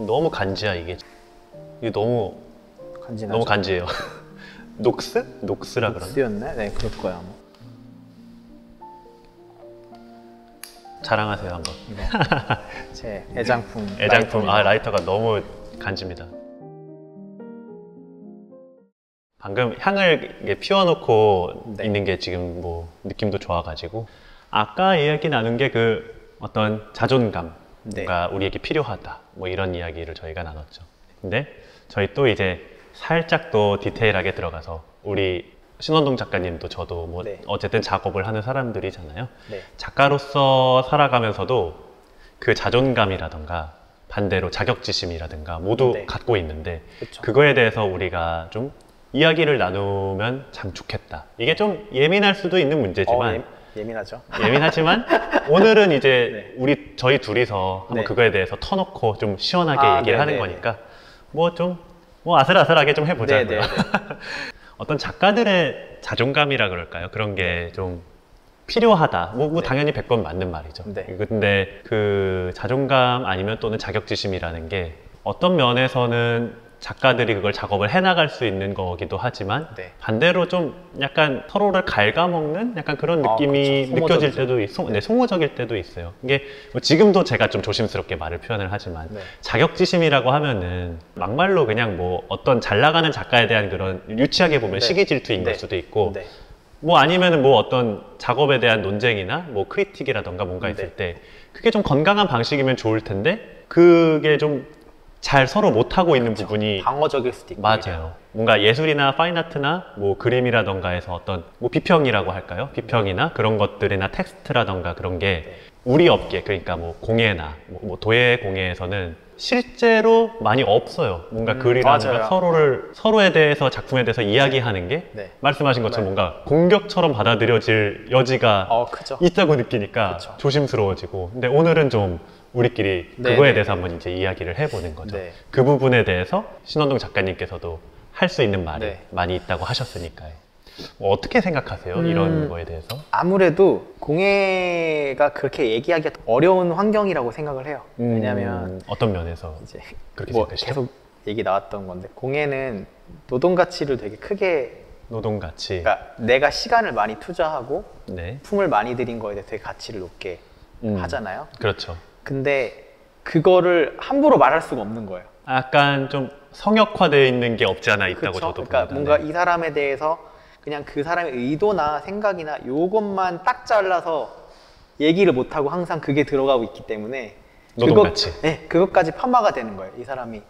너무 간지야 이게. 이게 너무 간지나죠? 너무 간지예요. 녹스? 녹스라 그러나? 녹스였네? 네, 그럴 거야 아마. 자랑하세요 한번. 이거 제 애장품. 애장품. 라이터입니다. 라이터가 너무 간집니다. 방금 향을 이게 피워놓고 네. 있는 게 지금 뭐 느낌도 좋아가지고, 아까 이야기 나눈 게 그 어떤 자존감, 네. 가 우리에게 필요하다, 뭐 이런 이야기를 저희가 나눴죠. 근데 저희 또 이제 살짝 또 디테일하게 들어가서, 우리 신원동 작가님도 저도 뭐 네. 어쨌든 작업을 하는 사람들이잖아요. 네. 작가로서 살아가면서도 그 자존감이라던가 반대로 자격지심이라든가 모두 네. 갖고 있는데, 그쵸. 그거에 대해서 우리가 좀 이야기를 나누면 참 좋겠다. 이게 좀 예민할 수도 있는 문제지만, 예민하죠. 예민하지만 오늘은 이제 네. 저희 둘이서 한번 네. 그거에 대해서 터놓고 좀 시원하게 얘기를 하는 네네네. 거니까 뭐 좀 아슬아슬하게 좀 해보자고요. 네네네. 어떤 작가들의 자존감이라 그럴까요? 그런 게 좀 필요하다. 뭐 네. 당연히 100번 맞는 말이죠. 네. 근데 그 자존감 아니면 또는 자격지심이라는 게 어떤 면에서는 작가들이 그걸 작업을 해나갈 수 있는 거기도 하지만, 네. 반대로 좀 약간 서로를 갉아먹는 약간 그런 느낌이 그쵸. 느껴질 소모적이죠. 때도 소모적일 때도 있어요. 이게 뭐 지금도 제가 좀 조심스럽게 말을 표현을 하지만, 네. 자격지심이라고 하면은 막말로 그냥 뭐 어떤 잘 나가는 작가에 대한 그런, 유치하게 보면 네. 시기 질투인 걸 네. 수도 있고, 네. 뭐 아니면은 뭐 어떤 작업에 대한 논쟁이나 뭐 크리틱이라던가 뭔가 있을 네. 때 그게 좀 건강한 방식이면 좋을 텐데, 그게 좀 잘 서로 못하고 있는 부분이 방어적일 수도 있고. 맞아요. 뭔가 예술이나 파인아트나 뭐 그림이라던가 해서 어떤 뭐 비평이라고 할까요? 비평이나 그런 것들이나 텍스트라던가 그런 게 네. 우리 업계, 그러니까 뭐 공예나 뭐 도예 공예에서는 실제로 많이 없어요. 뭔가 글이라든가 맞아요. 서로에 대해서, 작품에 대해서 이야기하는 게 네. 말씀하신 것처럼 네. 뭔가 공격처럼 받아들여질 여지가 크죠. 있다고 느끼니까 그쵸. 조심스러워지고. 근데 오늘은 좀 우리끼리 네, 그거에 네. 대해서 한번 이제 이야기를 해보는 거죠. 네. 그 부분에 대해서 신원동 작가님께서도 할 수 있는 말이 네. 많이 있다고 하셨으니까요. 뭐 어떻게 생각하세요? 이런 거에 대해서? 아무래도 공예가 그렇게 얘기하기가 어려운 환경이라고 생각을 해요. 왜냐하면 어떤 면에서 이제 그렇게 뭐 생각하시죠? 계속 얘기 나왔던 건데, 공예는 노동 가치를 되게 크게, 노동가치. 그러니까 내가 시간을 많이 투자하고 네. 품을 많이 들인 거에 대해서 되게 가치를 높게 하잖아요. 그렇죠. 근데 그거를 함부로 말할 수가 없는 거예요. 약간 좀 성역화되어 있는 게 없지 않아 있다고 그쵸? 저도 그러니까 봅니다. 뭔가 네. 이 사람에 대해서 그냥 그 사람의 의도나 생각이나 요것만 딱 잘라서 얘기를 못하고 항상 그게 들어가고 있기 때문에 노동가치. 네, 그것까지 폄하가 되는 거예요. 이 사람이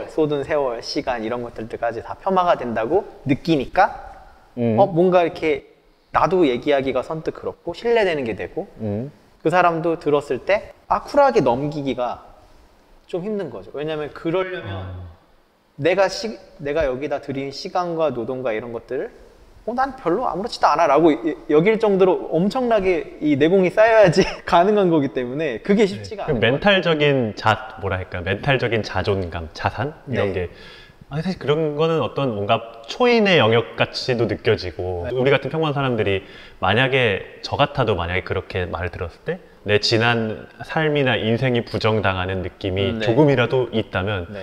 쏟은 세월, 시간 이런 것들까지 다 폄하가 된다고 느끼니까 뭔가 이렇게 나도 얘기하기가 선뜻 그렇고 신뢰되는 게 되고 그 사람도 들었을 때 쿨하게 넘기기가 좀 힘든 거죠. 왜냐하면 그러려면 내가 여기다 들인 시간과 노동과 이런 것들을 난 별로 아무렇지도 않아 라고 여길 정도로 엄청나게 이 내공이 쌓여야지 가능한 거기 때문에 그게 쉽지가 않아요. 멘탈적인 멘탈적인 자존감, 자산? 이런 네. 게 사실 그런 거는 어떤 뭔가 초인의 영역 같이도 느껴지고, 우리 같은 평범한 사람들이 만약에 저 같아도 만약에 그렇게 말을 들었을 때 내 지난 삶이나 인생이 부정당하는 느낌이 네. 조금이라도 있다면 네.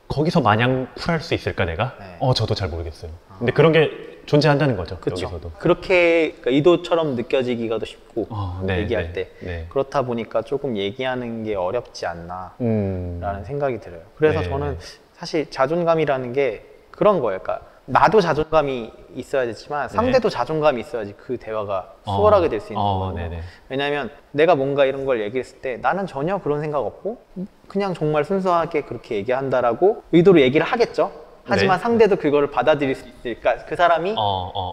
거기서 마냥 쿨할 수 있을까 내가? 네. 저도 잘 모르겠어요. 근데 그런 게 존재한다는 거죠. 그렇죠. 여기서도. 그렇게 그러니까 의도처럼 느껴지기가 더 쉽고 네, 얘기할 네, 때 네. 그렇다 보니까 조금 얘기하는 게 어렵지 않나 라는 생각이 들어요. 그래서 네. 저는 사실 자존감이라는 게 그런 거예요. 그러니까 나도 자존감이 있어야 되지만 상대도 자존감이 있어야지 그 대화가 수월하게 될 수 있는 거거든요. 네네. 왜냐하면 내가 뭔가 이런 걸 얘기했을 때 나는 전혀 그런 생각 없고 그냥 정말 순수하게 그렇게 얘기한다라고 의도로 얘기를 하겠죠. 하지만 네. 상대도 그거를 받아들일 수 있으니까 그 사람이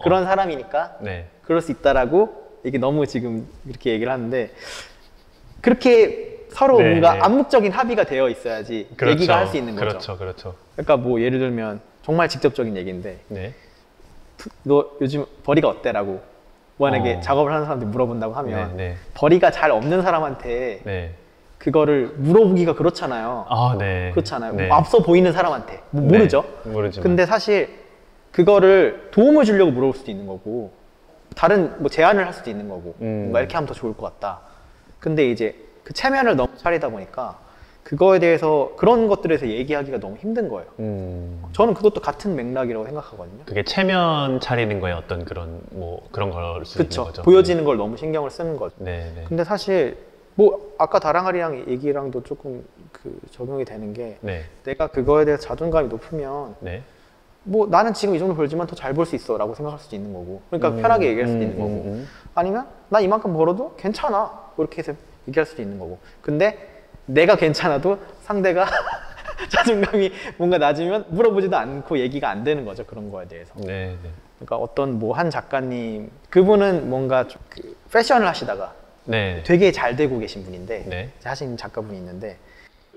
그런 사람이니까 네. 그럴 수 있다라고 이게 너무 지금 이렇게 얘기를 하는데 그렇게 서로 네. 뭔가 암묵적인 합의가 되어 있어야지 그렇죠. 얘기가 할 수 있는 거죠. 그렇죠, 그렇죠. 그러니까 뭐 예를 들면 정말 직접적인 얘기인데 네. 너 요즘 벌이가 어때? 라고 만약에 작업을 하는 사람한테 물어본다고 하면 네. 벌이가 잘 없는 사람한테 네. 그거를 물어보기가 그렇잖아요. 네. 그렇잖아요. 네. 앞서 보이는 사람한테 모르죠. 네. 모르지만. 근데 사실 그거를 도움을 주려고 물어볼 수도 있는 거고 다른 뭐 제안을 할 수도 있는 거고 뭔가 이렇게 하면 더 좋을 것 같다. 근데 이제 그 체면을 너무 차리다 보니까 그거에 대해서 그런 것들에 대해서 얘기하기가 너무 힘든 거예요. 저는 그것도 같은 맥락이라고 생각하거든요. 그게 체면 차리는 거에 어떤 그런 뭐 그런 걸 수 있는 그쵸. 거죠. 보여지는 걸 너무 신경을 쓰는 거죠. 네, 네. 근데 사실 뭐 아까 다랑아리랑 얘기랑도 조금 그 적용이 되는 게 네. 내가 그거에 대해서 자존감이 높으면 네. 뭐 나는 지금 이 정도 벌지만 더 잘 벌 수 있어 라고 생각할 수도 있는 거고, 그러니까 편하게 얘기할 수도 있는 거고, 아니면 난 이만큼 벌어도 괜찮아 이렇게 해서 얘기할 수도 있는 거고. 근데 내가 괜찮아도 상대가 자존감이 뭔가 낮으면 물어보지도 않고 얘기가 안 되는 거죠, 그런 거에 대해서. 네, 네. 그러니까 어떤 뭐 한 작가님, 그분은 뭔가 좀 그 패션을 하시다가 네. 되게 잘 되고 계신 분인데, 네. 하신 작가분이 있는데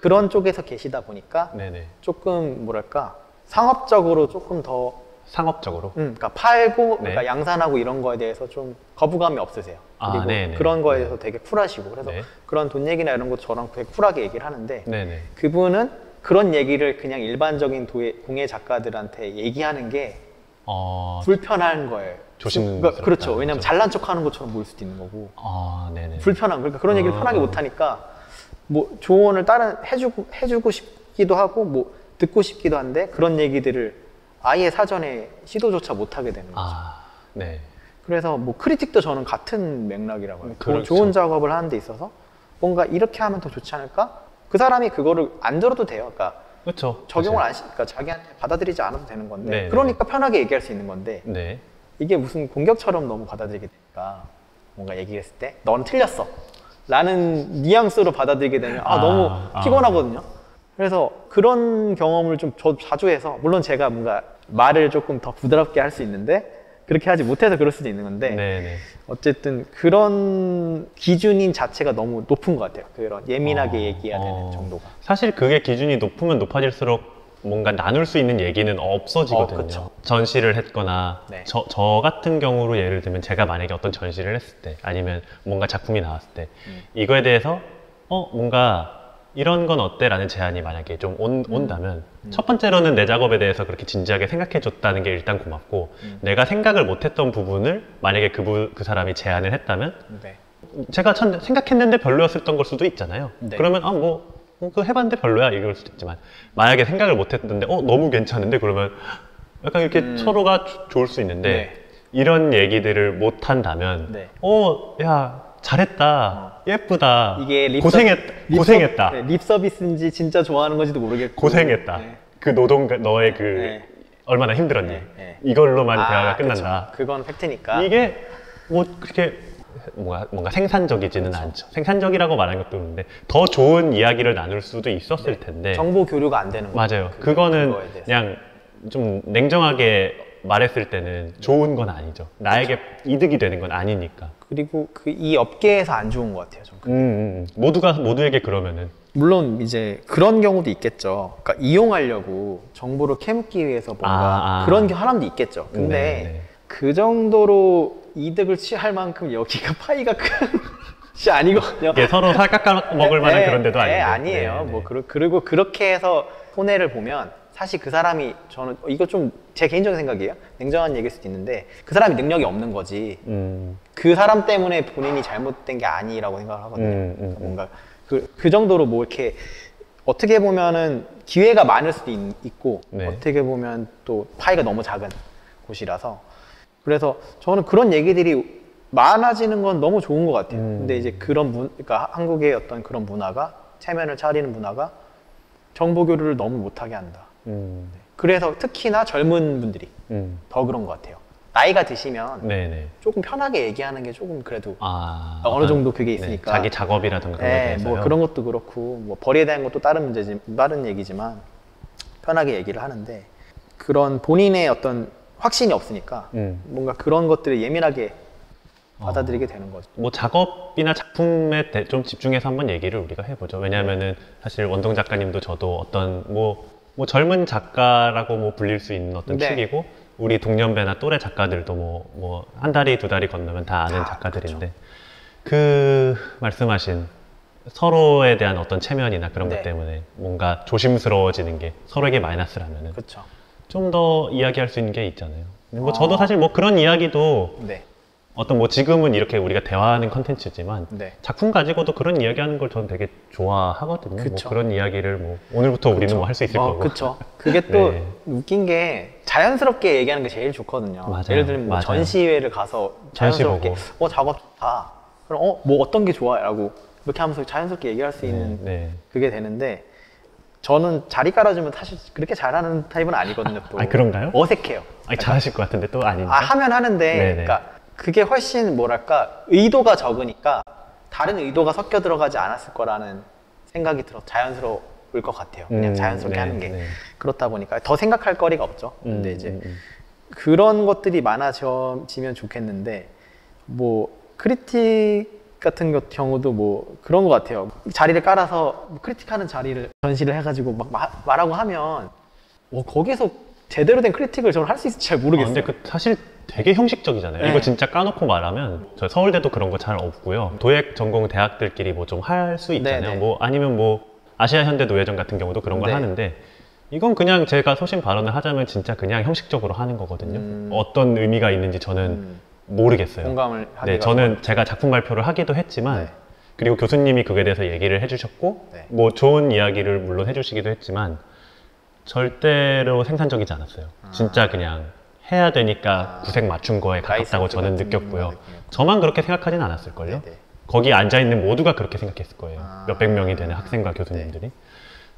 그런 쪽에서 계시다 보니까 네, 네. 조금 뭐랄까 상업적으로 조금 더 상업적으로. 그러니까 팔고 네. 그러니까 양산하고 이런 거에 대해서 좀 거부감이 없으세요. 아, 그리고 네네. 그런 거에 네. 대해서 되게 쿨하시고, 그래서 네. 그런 돈 얘기나 이런 거 저랑 되게 쿨하게 얘기를 하는데, 네, 네. 그분은 그런 얘기를 그냥 일반적인 공예 작가들한테 얘기하는 게 불편한 거예요. 조심스럽다. 그렇죠. 왜냐면 잘난 척하는 것처럼 보일 수도 있는 거고. 아, 네네. 불편한, 그러니까 그런 얘기를 편하게 못 하니까 뭐 조언을 해주고 싶기도 하고 뭐 듣고 싶기도 한데 그런 얘기들을 아예 사전에 시도조차 못 하게 되는 거죠. 아, 네. 그래서 뭐 크리틱도 저는 같은 맥락이라고 해요. 그렇죠. 좋은 작업을 하는 데 있어서 뭔가 이렇게 하면 더 좋지 않을까? 그 사람이 그거를 안 들어도 돼요. 그러니까 그렇죠. 적용을 안 그러니까 자기한테 받아들이지 않아도 되는 건데, 네, 그러니까 편하게 얘기할 수 있는 건데, 네. 이게 무슨 공격처럼 너무 받아들이게 되니까 뭔가 얘기했을 때 넌 틀렸어 라는 뉘앙스로 받아들이게 되면 너무 피곤하거든요. 그래서 그런 경험을 좀 저 자주 해서, 물론 제가 뭔가 말을 조금 더 부드럽게 할 수 있는데 그렇게 하지 못해서 그럴 수도 있는 건데, 네네. 어쨌든 그런 기준인 자체가 너무 높은 것 같아요. 그런 예민하게 얘기해야 되는 정도가. 사실 그게 기준이 높으면 높아질수록 뭔가 나눌 수 있는 얘기는 없어지거든요. 그쵸. 전시를 했거나 네. 저 같은 경우로 예를 들면 제가 만약에 어떤 전시를 했을 때 아니면 뭔가 작품이 나왔을 때 이거에 대해서 뭔가 이런 건 어때? 라는 제안이 만약에 좀 온다면 첫 번째로는 내 작업에 대해서 그렇게 진지하게 생각해 줬다는 게 일단 고맙고, 내가 생각을 못했던 부분을 만약에 그 사람이 제안을 했다면 네. 제가 생각했는데 별로였었던 걸 수도 있잖아요. 네. 그러면 그거 해봤는데 별로야 이럴 수도 있지만, 만약에 생각을 못했는데 너무 괜찮은데 그러면 약간 이렇게 서로가 좋을 수 있는데, 네. 이런 얘기들을 못 한다면 네. 야 잘했다, 예쁘다, 이게 고생했다, 립 서비스인지 진짜 좋아하는 건지도 모르겠고, 고생했다, 네. 그 노동 너의 그 네. 얼마나 힘들었니, 네. 이걸로만 대화가 끝난다. 그쵸. 그건 팩트니까. 이게 뭐 그렇게 뭔가 생산적이지는 않죠. 생산적이라고 말하는 것도 그런데 더 좋은 이야기를 나눌 수도 있었을 텐데. 정보 교류가 안 되는 거죠. 맞아요. 그거는 그거에 대해서. 그냥 좀 냉정하게 말했을 때는 좋은 건 아니죠. 나에게 이득이 되는 건 아니니까. 그리고 이 업계에서 안 좋은 것 같아요. 저는. 모두에게 그러면은. 물론 이제 그런 경우도 있겠죠. 그러니까 이용하려고 정보를 캐묻기 위해서 뭔가 그런 사람도 있겠죠. 근데 네. 그 정도로 이득을 취할 만큼 여기가 파이가 큰 것이 아니거든요. 이게 서로 살깎아 먹을 만한 그런 데도 아니고. 아니에요. 네. 뭐 그리고 그렇게 해서 손해를 보면 사실 그 사람이, 저는 이거 좀 제 개인적인 생각이에요. 냉정한 얘기일 수도 있는데 그 사람이 능력이 없는 거지. 그 사람 때문에 본인이 잘못된 게 아니라고 생각을 하거든요. 그러니까 뭔가 그 정도로 뭐 이렇게 어떻게 보면은 기회가 많을 수도 있고, 네. 어떻게 보면 또 파이가 너무 작은 곳이라서, 그래서 저는 그런 얘기들이 많아지는 건 너무 좋은 것 같아요. 근데 이제 그러니까 한국의 어떤 그런 문화가, 체면을 차리는 문화가 정보 교류를 너무 못하게 한다. 그래서 특히나 젊은 분들이 더 그런 것 같아요. 나이가 드시면 네네. 조금 편하게 얘기하는 게 조금 그래도 어느 정도 그게 있으니까. 자기 작업이라든가 그런 거에 대해서요. 뭐 그런 것도 그렇고, 뭐 벌이에 대한 것도 다른 얘기지만 편하게 얘기를 하는데, 그런 본인의 어떤 확신이 없으니까 뭔가 그런 것들을 예민하게 받아들이게 되는 거죠. 뭐 작업이나 작품에 좀 집중해서 한번 얘기를 우리가 해보죠. 왜냐하면은 사실 원동 작가님도 저도 어떤 뭐 젊은 작가라고 뭐 불릴 수 있는 어떤 축이고, 우리 동년배나 또래 작가들도 뭐 한 다리 두 다리 건너면 다 아는 작가들인데, 그 말씀하신 서로에 대한 어떤 체면이나 그런 것 때문에 뭔가 조심스러워지는 게 서로에게 마이너스라면은 그렇죠. 좀 더 이야기할 수 있는 게 있잖아요. 뭐 저도 사실 뭐 그런 이야기도 어떤 뭐 지금은 이렇게 우리가 대화하는 컨텐츠지만 네. 작품 가지고도 그런 이야기하는 걸 저는 되게 좋아하거든요. 뭐 그쵸. 그런 이야기를 뭐 오늘부터 우리는 뭐 할 수 있을 거고. 그쵸. 그게 또 네. 웃긴 게 자연스럽게 얘기하는 게 제일 좋거든요. 맞아요. 예를 들면 뭐 맞아요. 전시회를 가서 전시 자연스럽게 보고. 작업 좋다. 그럼 뭐 어떤 게 좋아? 라고 이렇게 하면서 자연스럽게 얘기할 수 있는 네. 그게 되는데 저는 자리 깔아주면 사실 그렇게 잘하는 타입은 아니거든요. 또. 아, 그런가요? 어색해요. 아니, 잘하실 것 같은데 또 아닌가? 하면 하는데 네네. 그러니까 그게 훨씬 뭐랄까 의도가 적으니까 다른 의도가 섞여 들어가지 않았을 거라는 생각이 들어 자연스러울 것 같아요. 그냥 자연스럽게 네, 하는 게 네. 그렇다 보니까 더 생각할 거리가 없죠. 근데 이제 음. 그런 것들이 많아지면 좋겠는데 뭐 크리틱 같은 경우도 뭐 그런 것 같아요. 자리를 깔아서 뭐 크리틱하는 자리를 전시를 해가지고 막 말하고 하면 거기서 제대로 된 크리틱을 저는 할 수 있을지 잘 모르겠어요. 근데 그 사실 되게 형식적이잖아요. 네. 이거 진짜 까놓고 말하면 저 서울대도 그런 거 잘 없고요. 도예학 전공 대학들끼리 뭐 좀 할 수 있잖아요. 네네. 뭐 아니면 뭐 아시아 현대 노예전 같은 경우도 그런 걸 네. 하는데 이건 그냥 제가 소신 발언을 하자면 진짜 그냥 형식적으로 하는 거거든요. 어떤 의미가 있는지 저는 모르겠어요. 공감을 하기가 네, 저는 제가 작품 발표를 하기도 했지만 네. 그리고 교수님이 그거에 대해서 얘기를 해주셨고 네. 뭐 좋은 이야기를 물론 해주시기도 했지만 절대로 생산적이지 않았어요. 진짜 그냥 해야 되니까 구색 맞춘 거에 가깝다고 라이센스 저는 같은 느꼈고요. 느낌이었군요. 저만 그렇게 생각하진 않았을걸요. 네네. 거기 앉아있는 모두가 그렇게 생각했을 거예요. 몇백 명이 되는 학생과 교수님들이.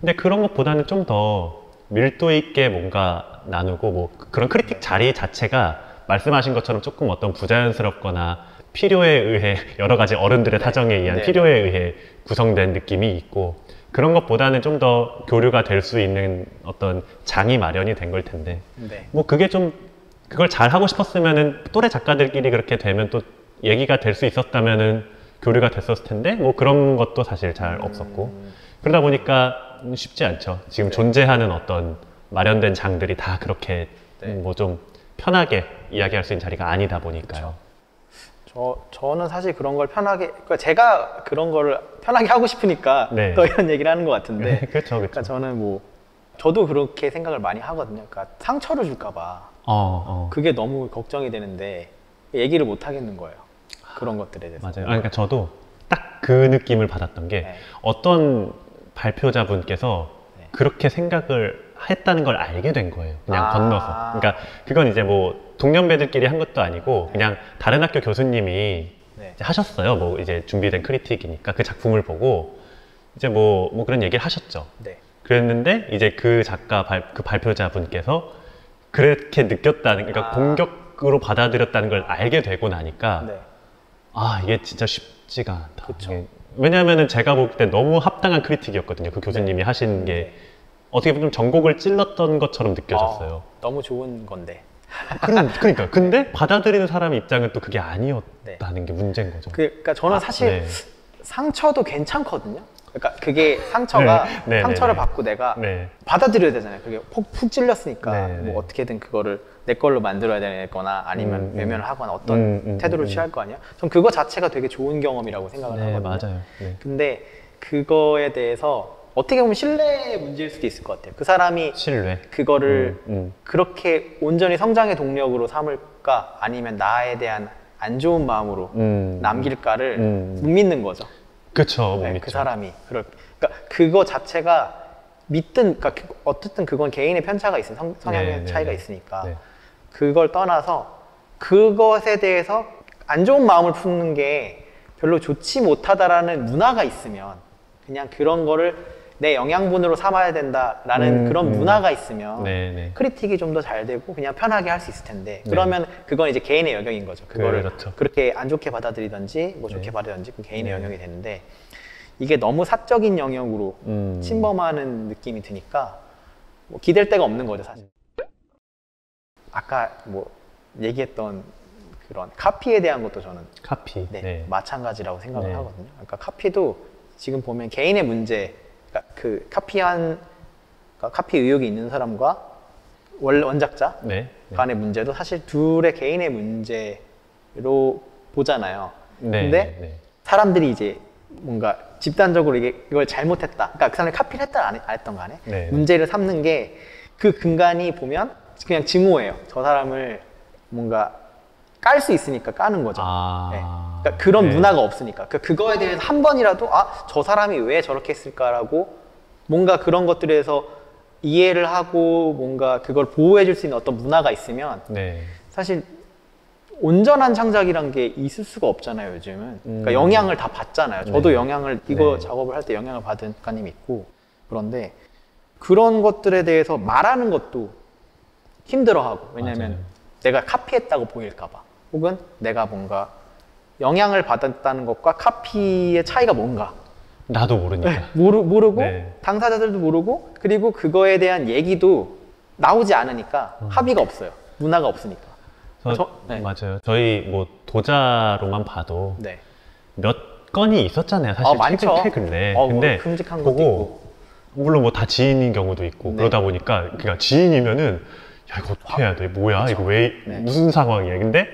근데 그런 것보다는 좀 더 밀도 있게 뭔가 나누고 뭐 그런 크리틱 자리 자체가 말씀하신 것처럼 조금 어떤 부자연스럽거나 필요에 의해 여러 가지 어른들의 사정에 의한 네. 필요에 의해 구성된 느낌이 있고 그런 것보다는 좀 더 교류가 될 수 있는 어떤 장이 마련이 된 걸 텐데 네. 뭐 그게 좀 그걸 잘 하고 싶었으면은 또래 작가들끼리 그렇게 되면 또 얘기가 될 수 있었다면은 교류가 됐었을 텐데 뭐 그런 것도 사실 잘 없었고 그러다 보니까 쉽지 않죠. 지금 존재하는 어떤 마련된 장들이 다 그렇게 네. 뭐 좀 편하게 이야기할 수 있는 자리가 아니다 보니까요. 저는 사실 그런 걸 편하게, 그러니까 제가 그런 거를 편하게 하고 싶으니까 네. 또 이런 얘기를 하는 것 같은데. 그렇죠, 그렇죠. 그러니까 저는 뭐, 저도 그렇게 생각을 많이 하거든요. 그러니까 상처를 줄까봐. 그게 너무 걱정이 되는데, 얘기를 못 하겠는 거예요. 그런 것들에 대해서. 맞아요. 그러니까 저도 딱 그 느낌을 받았던 게 네. 어떤 발표자분께서 네. 그렇게 생각을 했다는 걸 알게 된 거예요. 그냥 건너서. 그러니까 그건 이제 뭐 동년배들끼리 한 것도 아니고 그냥 다른 학교 교수님이 네. 이제 하셨어요. 뭐 이제 준비된 크리틱이니까 그 작품을 보고 이제 뭐 그런 얘기를 하셨죠. 네. 그랬는데 이제 그 작가 그 발표자분께서 그렇게 느꼈다는 그러니까 공격으로 받아들였다는 걸 알게 되고 나니까 네. 이게 진짜 쉽지가 않다. 그쵸. 이게 왜냐하면은 제가 볼 때 너무 합당한 크리틱이었거든요. 그 교수님이 하신 게 어떻게 보면 전곡을 찔렀던 것처럼 느껴졌어요. 너무 좋은 건데. 그러니까 근데 받아들이는 사람 입장은 또 그게 아니었다는 게 문제인 거죠. 그러니까 저는 사실 네. 상처도 괜찮거든요. 그러니까 그게 상처가 네, 상처를 네. 받고 내가 네. 받아들여야 되잖아요. 그게 푹 찔렸으니까 네, 네. 뭐 어떻게든 그거를 내 걸로 만들어야 되거나 아니면 외면을 하거나 어떤 태도를 취할 거 아니야. 전 그거 자체가 되게 좋은 경험이라고 생각을 네, 하거든요. 맞아요. 네. 근데 그거에 대해서 어떻게 보면 신뢰의 문제일 수도 있을 것 같아요. 그 사람이 신뢰. 그거를 음. 그렇게 온전히 성장의 동력으로 삼을까 아니면 나에 대한 안 좋은 마음으로 남길까를 못 믿는 거죠. 그쵸, 못 네, 믿죠. 그 사람이 그러니까 그거 자체가 믿든 그러니까 어쨌든 그건 개인의 편차가 있으니 성향의 네, 차이가 네. 있으니까 네. 그걸 떠나서 그것에 대해서 안 좋은 마음을 품는 게 별로 좋지 못하다라는 문화가 있으면 그냥 그런 거를 내 영양분으로 삼아야 된다라는 그런 문화가 있으면 네, 네. 크리틱이 좀 더 잘 되고 그냥 편하게 할 수 있을 텐데 그러면 그건 이제 개인의 영역인 거죠. 그거를 그렇죠. 그렇게 안 좋게 받아들이든지 뭐 좋게 네. 받아들이든지 그건 개인의 영역이 되는데 이게 너무 사적인 영역으로 침범하는 느낌이 드니까 뭐 기댈 데가 없는 거죠 사실. 아까 뭐 얘기했던 그런 카피에 대한 것도 저는 카피. 네, 마찬가지라고 생각을 네. 하거든요. 그러니까 카피도 지금 보면 개인의 문제, 그러니까 그 그러니까 카피 의혹이 있는 사람과 원작자 네. 네. 간의 문제도 사실 둘의 개인의 문제로 보잖아요. 네. 근데 네. 사람들이 이제 뭔가 집단적으로 이걸 잘못했다. 그러니까 그 사람이 카피를 했다 안 했던 간에 네. 문제를 삼는 게 그 근간이 보면 그냥 증오예요. 저 사람을 뭔가 깔 수 있으니까 까는 거죠. 아. 네. 그러니까 그런 네. 문화가 없으니까 그거에 대해서 한 번이라도 저 사람이 왜 저렇게 했을까라고 뭔가 그런 것들에서 이해를 하고 뭔가 그걸 보호해 줄 수 있는 어떤 문화가 있으면 네. 사실 온전한 창작이란 게 있을 수가 없잖아요, 요즘은. 그러니까 영향을 다 받잖아요. 저도 네. 영향을, 이거 네. 작업을 할 때 영향을 받은 작가님이 있고, 그런데 그런 것들에 대해서 말하는 것도 힘들어하고, 왜냐면 맞아요. 내가 카피했다고 보일까봐, 혹은 내가 뭔가 영향을 받았다는 것과 카피의 차이가 뭔가 나도 모르니까. 모르고 네. 당사자들도 모르고, 그리고 그거에 대한 얘기도 나오지 않으니까 합의가 없어요. 문화가 없으니까. 네. 맞아요. 저희 뭐 도자로만 봐도 네. 몇 건이 있었잖아요. 사실 많죠. 최근에. 뭐 근데 끔찍한 것도 보고 있고. 물론 뭐 다 지인인 경우도 있고 네. 그러다 보니까 그러니까 지인이면은 야 이거 어떻게 해야 돼? 뭐야? 그쵸. 이거 왜 네. 무슨 상황이야? 근데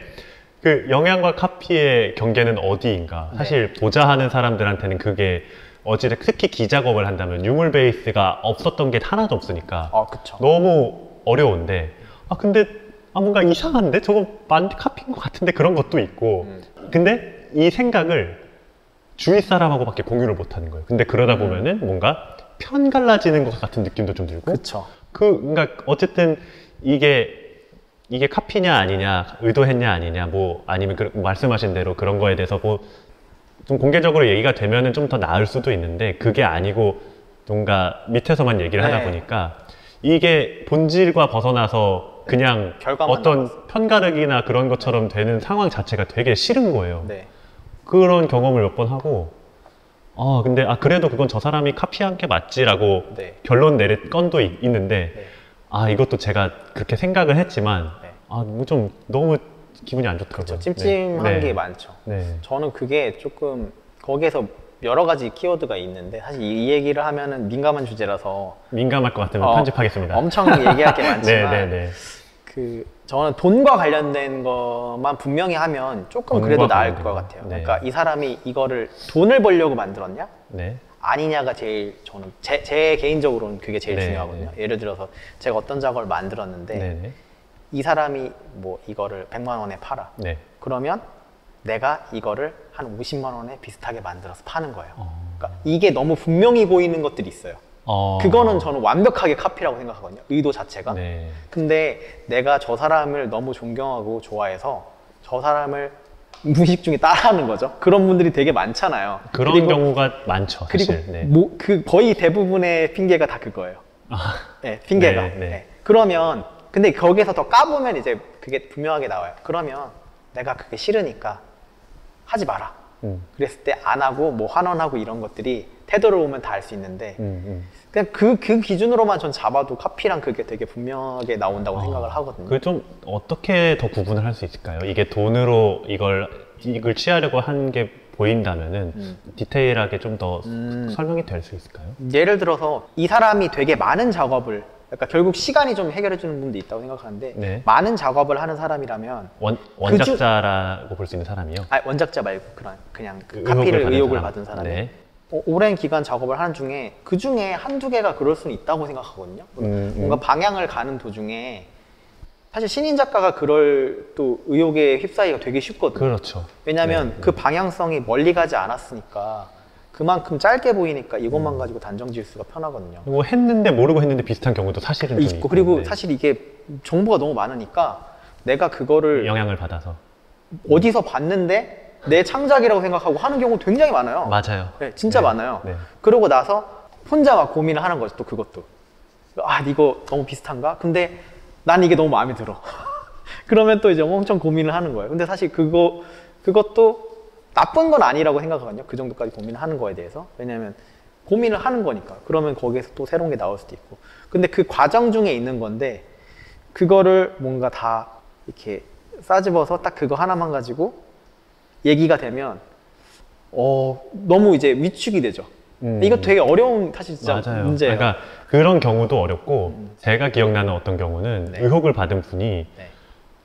그 영향과 카피의 경계는 어디인가? 사실 도자하는 사람들한테는 그게 어찌됐든 특히 기작업을 한다면 유물 베이스가 없었던 게 하나도 없으니까 그쵸. 너무 어려운데 근데 뭔가 이상한데? 저거 카피인 것 같은데? 그런 것도 있고 근데 이 생각을 주위 사람하고밖에 공유를 못하는 거예요. 근데 그러다 보면은 뭔가 편 갈라지는 것 같은 느낌도 좀 들고 그쵸. 그러니까 어쨌든 이게 카피냐 아니냐 의도했냐 아니냐 뭐 아니면 말씀하신 대로 그런 거에 대해서 뭐 좀 공개적으로 얘기가 되면은 좀 더 나을 수도 있는데 그게 아니고 뭔가 밑에서만 얘기를 하다 네. 보니까 이게 본질과 벗어나서 그냥 결과만 어떤 나왔어. 편가르기나 그런 것처럼 되는 상황 자체가 되게 싫은 거예요. 네. 그런 경험을 몇 번 하고 근데 그래도 그건 저 사람이 카피한 게 맞지라고 네. 결론 내릴 건도 있는데 네. 이것도 제가 그렇게 생각을 했지만 네. 뭐 좀 너무 기분이 안 좋더라고요. 찜찜한 네. 게 많죠. 네. 저는 그게 조금 거기에서 여러 가지 키워드가 있는데 사실 이 얘기를 하면은 민감한 주제라서 민감할 것 같으면 편집하겠습니다. 엄청 얘기할 게 많지만 네. 저는 돈과 관련된 것만 분명히 하면 조금 그래도 나을 것 같아요. 네. 그러니까 이 사람이 이거를 돈을 벌려고 만들었냐? 네. 아니냐가 제일 저는 제 개인적으로는 그게 제일 네, 중요하거든요. 예를 들어서 제가 어떤 작업을 만들었는데 네. 이 사람이 뭐 이거를 100만 원에 팔아. 네. 그러면 내가 이거를 한 50만 원에 비슷하게 만들어서 파는 거예요. 그러니까 이게 너무 분명히 보이는 것들이 있어요. 그거는 저는 완벽하게 카피라고 생각하거든요. 의도 자체가. 네. 근데 내가 저 사람을 너무 존경하고 좋아해서 저 사람을 무의식 중에 따라하는 거죠. 그런 분들이 되게 많잖아요. 그런 그리고, 경우가 많죠. 그리고 사실. 네. 거의 대부분의 핑계가 다 그거예요. 네, 핑계가. 네, 네. 네. 그러면 근데 거기에서 더 까보면 이제 그게 분명하게 나와요. 그러면 내가 그게 싫으니까 하지 마라. 그랬을 때 안 하고 뭐 환원하고 이런 것들이 태도를 보면 다 알 수 있는데 그냥 그 기준으로만 전 잡아도 카피랑 그게 되게 분명하게 나온다고 생각을 하거든요. 그게 좀 어떻게 더 구분을 할 수 있을까요? 이게 돈으로 이걸 취하려고 한 게 보인다면은 디테일하게 좀 더 설명이 될 수 있을까요? 예를 들어서 이 사람이 되게 많은 작업을 그러니까 결국 시간이 좀 해결해 주는 분도 있다고 생각하는데 네. 많은 작업을 하는 사람이라면 원작자라고 볼 수 있는 사람이요? 원작자 말고 그냥 그 의혹을 카피를 받은 의혹을 사람. 받은 사람이 네. 오랜 기간 작업을 하는 중에 그 중에 한두 개가 그럴 수는 있다고 생각하거든요. 뭔가 방향을 가는 도중에 사실 신인 작가가 그럴 또 의혹에 휩싸이기가 되게 쉽거든요. 그렇죠. 왜냐하면 네. 그 방향성이 멀리 가지 않았으니까 그만큼 짧게 보이니까 이것만 가지고 단정 지을 수가 편하거든요. 뭐 했는데 모르고 했는데 비슷한 경우도 사실은 좀 있고 그리고 네. 사실 이게 정보가 너무 많으니까 내가 그거를 영향을 받아서 어디서 봤는데 내 창작이라고 생각하고 하는 경우 굉장히 많아요. 맞아요. 네, 진짜 네. 많아요. 네. 그러고 나서 혼자 막 고민을 하는 거죠. 또 그것도 이거 너무 비슷한가? 근데 난 이게 너무 마음에 들어. 그러면 또 이제 엄청 고민을 하는 거예요. 근데 사실 그것도 나쁜 건 아니라고 생각하거든요. 그 정도까지 고민을 하는 거에 대해서. 왜냐면 고민을 하는 거니까. 그러면 거기에서 또 새로운 게 나올 수도 있고. 근데 그 과정 중에 있는 건데 그거를 뭔가 다 이렇게 싸집어서 딱 그거 하나만 가지고 얘기가 되면 너무 이제 위축이 되죠. 이거 되게 어려운 사실 진짜 맞아요. 문제예요. 그러니까 그런 경우도 어렵고 제가 기억나는 어떤 경우는 네. 의혹을 받은 분이 네.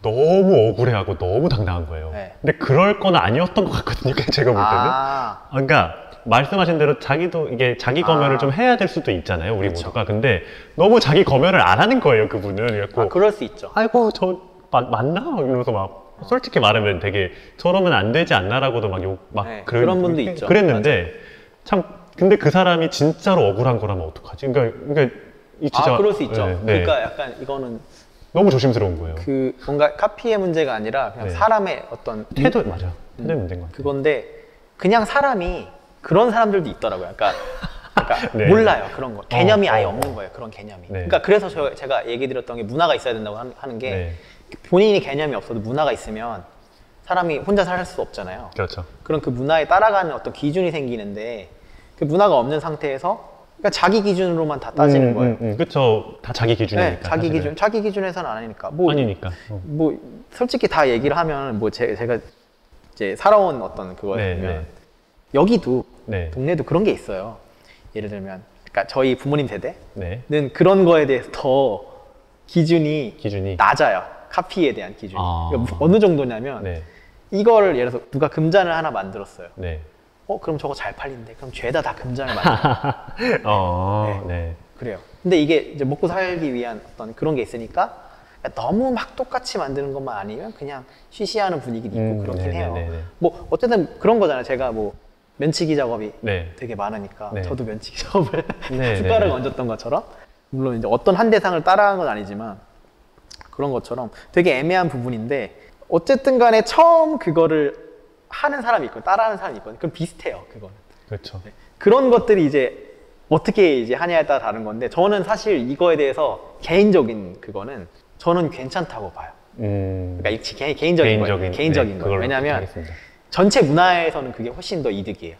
너무 억울해하고 너무 당당한 거예요. 네. 근데 그럴 건 아니었던 것 같거든요. 제가 볼 때는. 그러니까 말씀하신 대로 자기도 이게 자기 검열을 좀 해야 될 수도 있잖아요. 우리 그쵸. 모두가. 근데 너무 자기 검열을 안 하는 거예요. 그분은. 그래갖고 그럴 수 있죠. 아이고 저 맞나? 이러면서 막 솔직히 말하면 되게 저러면 안 되지 않나라고도 막 네, 그런 분도 있죠. 그랬는데 참 근데 그 사람이 진짜로 억울한 거라면 어떡하지? 그러니까 이 진짜 그럴 수 있죠. 네, 네. 그러니까 약간 이거는 너무 조심스러운 거예요. 그 뭔가 카피의 문제가 아니라 그냥 네. 사람의 어떤 태도 맞아. 태도 문제인 것 같아요. 그건데 그냥 사람이 그런 사람들도 있더라고요. 그러니까 네. 몰라요 그런 거. 개념이 아예 없는 거예요. 그런 개념이. 네. 그러니까 그래서 제가 얘기 드렸던 게 문화가 있어야 된다고 하는 게 네. 본인이 개념이 없어도 문화가 있으면 사람이 혼자 살 수 없잖아요. 그렇죠. 그럼 그 문화에 따라가는 어떤 기준이 생기는데 그 문화가 없는 상태에서 그러니까 자기 기준으로만 다 따지는 거예요. 그렇죠. 다 자기 기준이니까. 네, 자기 기준에서는 아니니까. 뭐 아니니까. 뭐 솔직히 다 얘기를 하면 뭐 제가 이제 살아온 어떤 그거에 네, 보면 네. 여기도 네. 동네도 그런 게 있어요. 예를 들면 그러니까 저희 부모님 세대는 네. 그런 거에 대해서 더 기준이 낮아요. 카피에 대한 기준이. 그러니까 어느 정도냐면 네. 이거를 예를 들어서 누가 금잔을 하나 만들었어요. 네. 그럼 저거 잘 팔린대. 그럼 죄다 다 금잔을 만들어. 네. 그래요. 근데 이게 이제 먹고 살기 위한 어떤 그런 게 있으니까 너무 막 똑같이 만드는 것만 아니면 그냥 쉬쉬하는 분위기도 있고 그렇긴 해요. 뭐 어쨌든 그런 거잖아요. 제가 뭐 면치기 작업이 되게 많으니까 저도 면치기 작업을 숟가락을 얹었던 것처럼 물론 이제 어떤 한 대상을 따라한 건 아니지만 그런 것처럼 되게 애매한 부분인데 어쨌든 간에 처음 그거를 하는 사람이 있고 따라하는 사람이 있거든요. 그럼 비슷해요. 그거는. 그렇죠. 그런 것들이 이제 어떻게 이제 하냐에 따라 다른 건데 저는 사실 이거에 대해서 개인적인 그거는 저는 괜찮다고 봐요. 그러니까 개인적인 거예요. 왜냐하면 전체 문화에서는 그게 훨씬 더 이득이에요.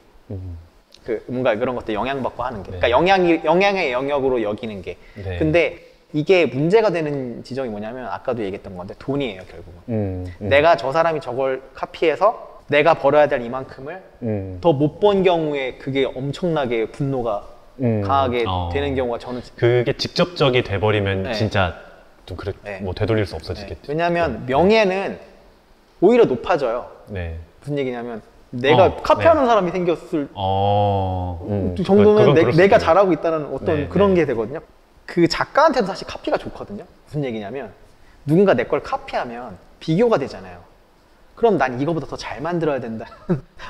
그 뭔가 그런 것들 영향받고 하는 게. 그러니까 영향의 영역으로 여기는 게. 근데 이게 문제가 되는 지점이 뭐냐면 아까도 얘기했던 건데 돈이에요, 결국은. 내가 저 사람이 저걸 카피해서 내가 벌어야 될 이만큼을 더 못 번 경우에 그게 엄청나게 분노가 강하게 되는 경우가 저는 그게 직접적이 돼버리면 진짜 좀 뭐 되돌릴 수 없어지겠죠. 왜냐하면 명예는 오히려 높아져요. 무슨 얘기냐면 내가 카피하는 사람이 생겼을 정도면 내가 잘하고 있다는 어떤 그런 게 되거든요. 그 작가한테도 사실 카피가 좋거든요. 무슨 얘기냐면 누군가 내 걸 카피하면 비교가 되잖아요. 그럼 난 이거보다 더 잘 만들어야 된다.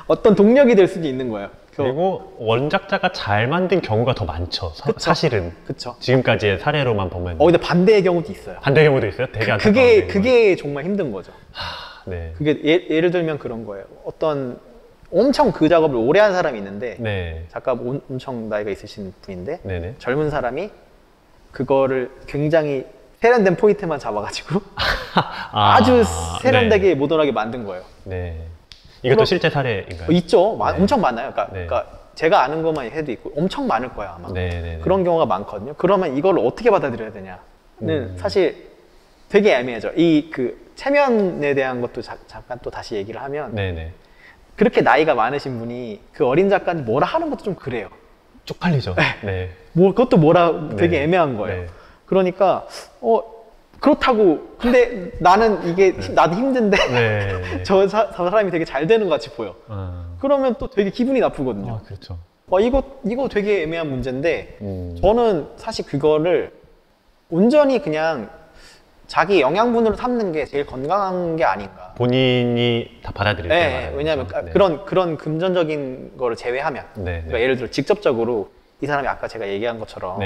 어떤 동력이 될 수도 있는 거예요. 그리고 원작자가 잘 만든 경우가 더 많죠. 사실은. 그쵸. 지금까지의 사례로만 보면. 근데 반대의 경우도 있어요. 반대의 경우도 있어요? 되게 그게 정말 힘든 거죠. 그게 예를 들면 그런 거예요. 어떤 엄청 그 작업을 오래 한 사람이 있는데 작가 엄청 나이가 있으신 분인데 젊은 사람이 그거를 굉장히 세련된 포인트만 잡아가지고 아주 세련되게 모던하게 만든 거예요. 이것도 실제 사례인가요? 있죠. 엄청 많아요. 그러니까 제가 아는 것만 해도 있고 엄청 많을 거예요 아마. 그런 경우가 많거든요. 그러면 이걸 어떻게 받아들여야 되냐는 사실 되게 애매해져. 이 그 체면에 대한 것도 잠깐 또 다시 얘기를 하면 그렇게 나이가 많으신 분이 그 어린 작가한테 뭐라 하는 것도 좀 그래요. 쪽팔리죠. 뭐 그것도 되게 애매한 거예요. 그러니까 그렇다고 근데 나는 이게 나도 힘든데 저 사람이 되게 잘 되는 것 같이 보여. 그러면 또 되게 기분이 나쁘거든요. 그렇죠. 이거 되게 애매한 문제인데 저는 사실 그거를 온전히 그냥 자기 영양분으로 삼는 게 제일 건강한 게 아닌가. 본인이 다 받아들일 때. 왜냐하면 그런 금전적인 거를 제외하면 그러니까 예를 들어 직접적으로 이 사람이 아까 제가 얘기한 것처럼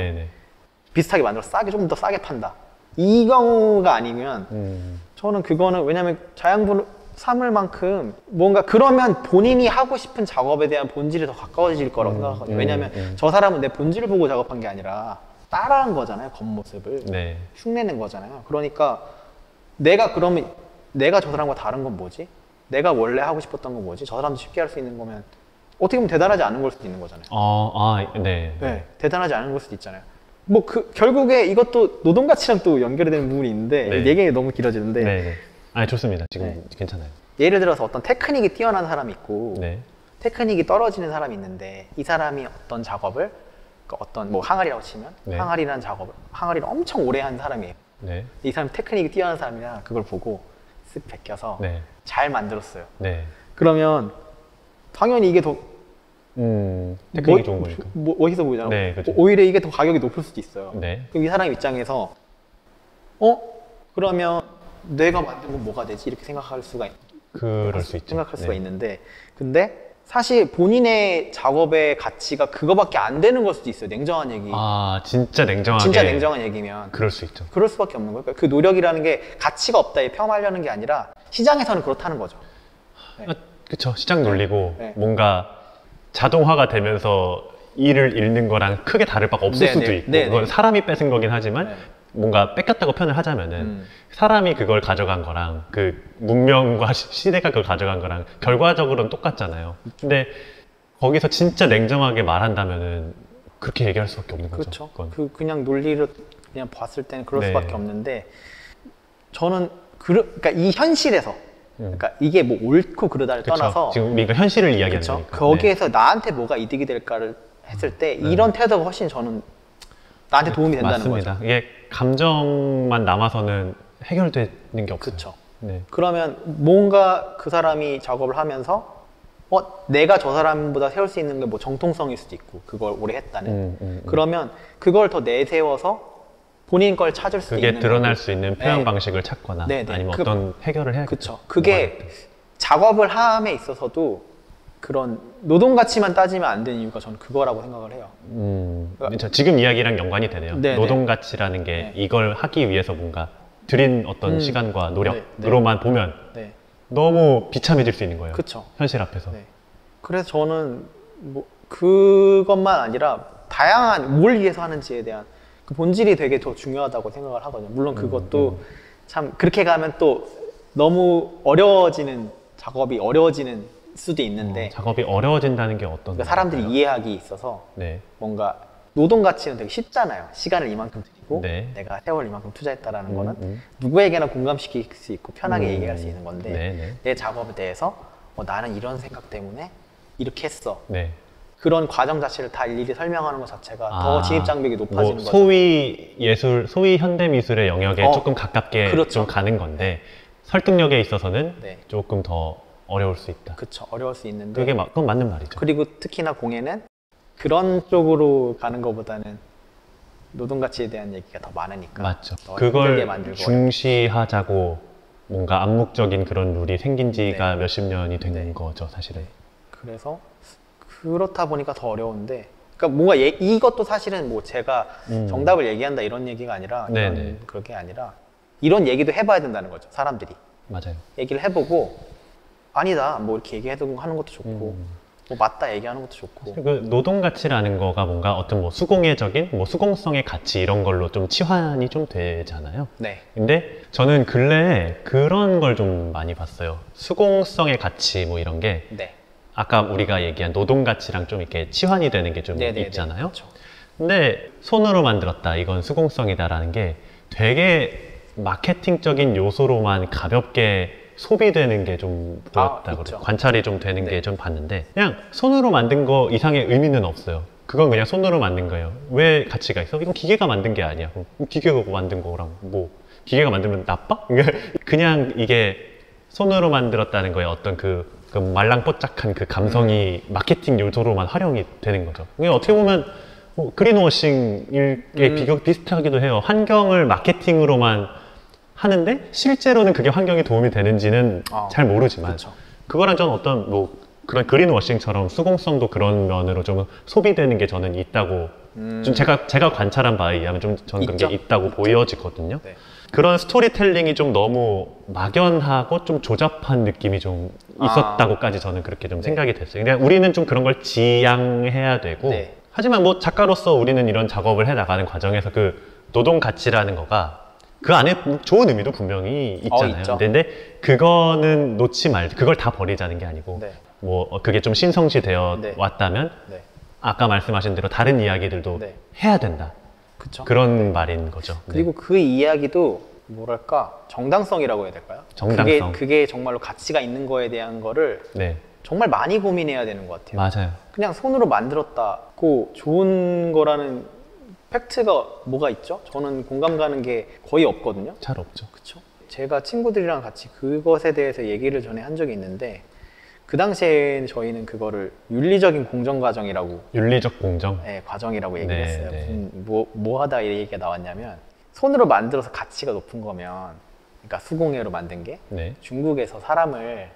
비슷하게 만들어서 조금 더 싸게 판다. 이 경우가 아니면 저는 그거는 왜냐면 자양분을 삼을 만큼 뭔가 그러면 본인이 하고 싶은 작업에 대한 본질이 더 가까워질 거라고 생각하거든요. 왜냐면 저 사람은 내 본질을 보고 작업한 게 아니라 따라한 거잖아요. 겉모습을 흉내낸 거잖아요. 그러니까 내가 저 사람과 다른 건 뭐지? 내가 원래 하고 싶었던 건 뭐지? 저 사람도 쉽게 할 수 있는 거면 어떻게 보면 대단하지 않은 걸 수도 있는 거잖아요. 대단하지 않은 걸 수도 있잖아요. 뭐 결국에 이것도 노동 가치랑 또 연결이 되는 부분이 있는데 얘기가 너무 길어지는데 좋습니다. 지금 괜찮아요. 예를 들어서 어떤 테크닉이 뛰어난 사람이 있고 테크닉이 떨어지는 사람이 있는데 이 사람이 어떤 작업을 어떤 뭐 항아리라고 치면 항아리라는 작업을 항아리를 엄청 오래 한 사람이에요. 이 사람이 테크닉이 뛰어난 사람이라 그걸 보고 쓱 베껴서 잘 만들었어요. 그러면 당연히 이게 더 테크닉이 좋은 거니까. 멋있어 보이잖아요. 오히려 이게 더 가격이 높을 수도 있어요. 그럼 이 사람 입장에서 그러면 내가 만든 건 뭐가 되지? 이렇게 생각할 수가 그럴 수 있죠. 생각할 수가 네. 있는데, 근데 사실 본인의 작업의 가치가 그거밖에 안 되는 걸 수도 있어요. 냉정한 얘기. 아, 진짜 냉정하게. 진짜 냉정한 얘기면 그럴 수 있죠. 그럴 수밖에 없는 거예요. 그러니까 그 노력이라는 게 가치가 없다에 폄하하려는 게 아니라 시장에서는 그렇다는 거죠. 아, 그쵸. 시장 놀리고 네. 뭔가 자동화가 되면서 일을 잃는 거랑 크게 다를 바가 없을 네, 수도 네. 있고 네, 그건 네. 사람이 뺏은 거긴 하지만 네. 뭔가 뺏겼다고 표현을 하자면은 사람이 그걸 가져간 거랑 그 문명과 시대가 그걸 가져간 거랑 결과적으로는 똑같잖아요. 근데 거기서 진짜 냉정하게 말한다면은 그렇게 얘기할 수밖에 없는 거죠. 그렇죠. 그냥 논리로 그냥 봤을 때는 그럴 네. 수밖에 없는데, 저는 그러니까 이 현실에서 그러니까 이게 뭐 옳고 그르다를 그쵸. 떠나서 지금 우리가 현실을 이야기하는 그쵸? 거니까. 거기에서 나한테 뭐가 이득이 될까를 했을 때 이런 태도가 훨씬 저는 나한테 도움이 된다는 맞습니다. 거죠. 이게 감정만 남아서는 해결되는 게 없어요. 그쵸. 네. 그러면 뭔가 그 사람이 작업을 하면서 내가 저 사람보다 세울 수 있는 게 뭐 정통성일 수도 있고, 그걸 오래 했다는. 그러면 그걸 더 내세워서 본인 걸 찾을 수도 있는 그게 드러날 거고. 수 있는 표현 네. 방식을 찾거나 네, 네. 아니면 어떤 해결을 해야겠죠. 그쵸. 그게 작업을 함에 있어서도 그런 노동 가치만 따지면 안 되는 이유가 저는 그거라고 생각을 해요. 지금 이야기랑 연관이 되네요. 네, 노동 가치라는 게 네. 이걸 하기 위해서 뭔가 들인 어떤 시간과 네, 노력으로만 보면 네. 너무 비참해질 수 있는 거예요. 그쵸. 현실 앞에서. 네. 그래서 저는 뭐 그것만 아니라 다양한 뭘 위해서 하는지에 대한 그 본질이 되게 더 중요하다고 생각을 하거든요. 물론 그것도 참 그렇게 가면 또 너무 어려워지는 작업이 어려워지는 수도 있는데 작업이 어려워진다는 게 어떤 그러니까 사람들이 건가요? 이해하기 있어서 네. 뭔가 노동 가치는 되게 쉽잖아요. 시간을 이만큼 들이고 네. 내가 세월 이만큼 투자했다라는 거는 누구에게나 공감시킬 수 있고 편하게 얘기할 수 있는 건데 네, 네. 내 작업에 대해서 나는 이런 생각 때문에 이렇게 했어. 네. 그런 과정 자체를 다 일일이 설명하는 것 자체가 더 진입 장벽이 높아지는 거죠. 소위 예술, 소위 현대 미술의 영역에 조금 가깝게 그렇죠. 좀 가는 건데 설득력에 있어서는 네. 조금 더 어려울 수 있다. 그쵸. 어려울 수 있는데 그건 맞는 말이죠. 그리고 특히나 공예는 그런 쪽으로 가는 것보다는 노동 가치에 대한 얘기가 더 많으니까 맞죠. 더 힘들게 그걸 만들고 중시하자고 뭔가 암묵적인 그런 룰이 생긴 지가 네. 몇십 년이 된 네. 거죠, 사실은. 그래서 그렇다 보니까 더 어려운데, 그러니까 뭔가 이것도 사실은 뭐 제가 정답을 얘기한다 이런 얘기가 아니라 네네. 그런 게 아니라 이런 얘기도 해봐야 된다는 거죠. 사람들이 맞아요. 얘기를 해보고 아니다 뭐 이렇게 얘기해도 하는 것도 좋고 뭐 맞다 얘기하는 것도 좋고. 그 노동 가치라는 거가 뭔가 어떤 뭐 수공예적인 뭐 수공성의 가치 이런 걸로 좀 치환이 좀 되잖아요. 네. 근데 저는 근래에 그런 걸 좀 많이 봤어요. 수공성의 가치 뭐 이런 게 네. 아까 우리가 얘기한 노동 가치랑 좀 이렇게 치환이 되는 게 좀 네네네. 있잖아요. 그렇죠. 근데 손으로 만들었다, 이건 수공성이다라는 게 되게 마케팅적인 요소로만 가볍게 소비되는 게 좀 보였다고 있죠. 그래요. 관찰이 좀 되는 네. 게 좀 봤는데 그냥 손으로 만든 거 이상의 의미는 없어요. 그건 그냥 손으로 만든 거예요. 왜 가치가 있어? 이건 기계가 만든 게 아니야. 그럼 기계가 만든 거랑 뭐 기계가 만들면 나빠? 그냥 이게 손으로 만들었다는 거에 어떤 그 말랑뽀짝한 그 감성이 마케팅 요소로만 활용이 되는 거죠. 이게 어떻게 보면 뭐 그린워싱에 비슷하기도 해요. 환경을 마케팅으로만 하는데 실제로는 그게 환경에 도움이 되는지는 잘 모르지만 그쵸. 그거랑 저는 어떤 뭐 그런 그린워싱처럼 수공성도 그런 면으로 좀 소비되는 게 저는 있다고 좀 제가 관찰한 바에 의하면 좀 저는 그런 게 있다고 보여지거든요. 네. 그런 스토리텔링이 좀 너무 막연하고 좀 조잡한 느낌이 좀 있었다고까지 저는 그렇게 좀 생각이 됐어요. 그냥 우리는 좀 그런 걸 지양해야 되고 네. 하지만 뭐 작가로서 우리는 이런 작업을 해 나가는 과정에서 그 노동 가치라는 거가 그 안에 좋은 의미도 분명히 있잖아요. 있죠. 근데 그거는 놓지 말고 그걸 다 버리자는 게 아니고 네. 뭐 그게 좀 신성시되어 네. 왔다면 네. 아까 말씀하신 대로 다른 이야기들도 네. 해야 된다. 그쵸. 그런 말인 거죠. 네. 그리고 그 이야기도 뭐랄까 정당성이라고 해야 될까요? 정당성. 그게 정말로 가치가 있는 거에 대한 거를 네, 정말 많이 고민해야 되는 것 같아요. 맞아요. 그냥 손으로 만들었다고 좋은 거라는 팩트가 뭐가 있죠? 저는 공감 가는 게 거의 없거든요. 잘 없죠. 그쵸? 제가 친구들이랑 같이 그것에 대해서 얘기를 전에 한 적이 있는데 그 당시에 저희는 그거를 윤리적인 공정 과정이라고 윤리적 공정. 과정이라고 얘기를 네, 했어요. 네. 뭐 하다 이 얘기가 나왔냐면 손으로 만들어서 가치가 높은 거면 그러니까 수공예로 만든 게 네. 중국에서 사람을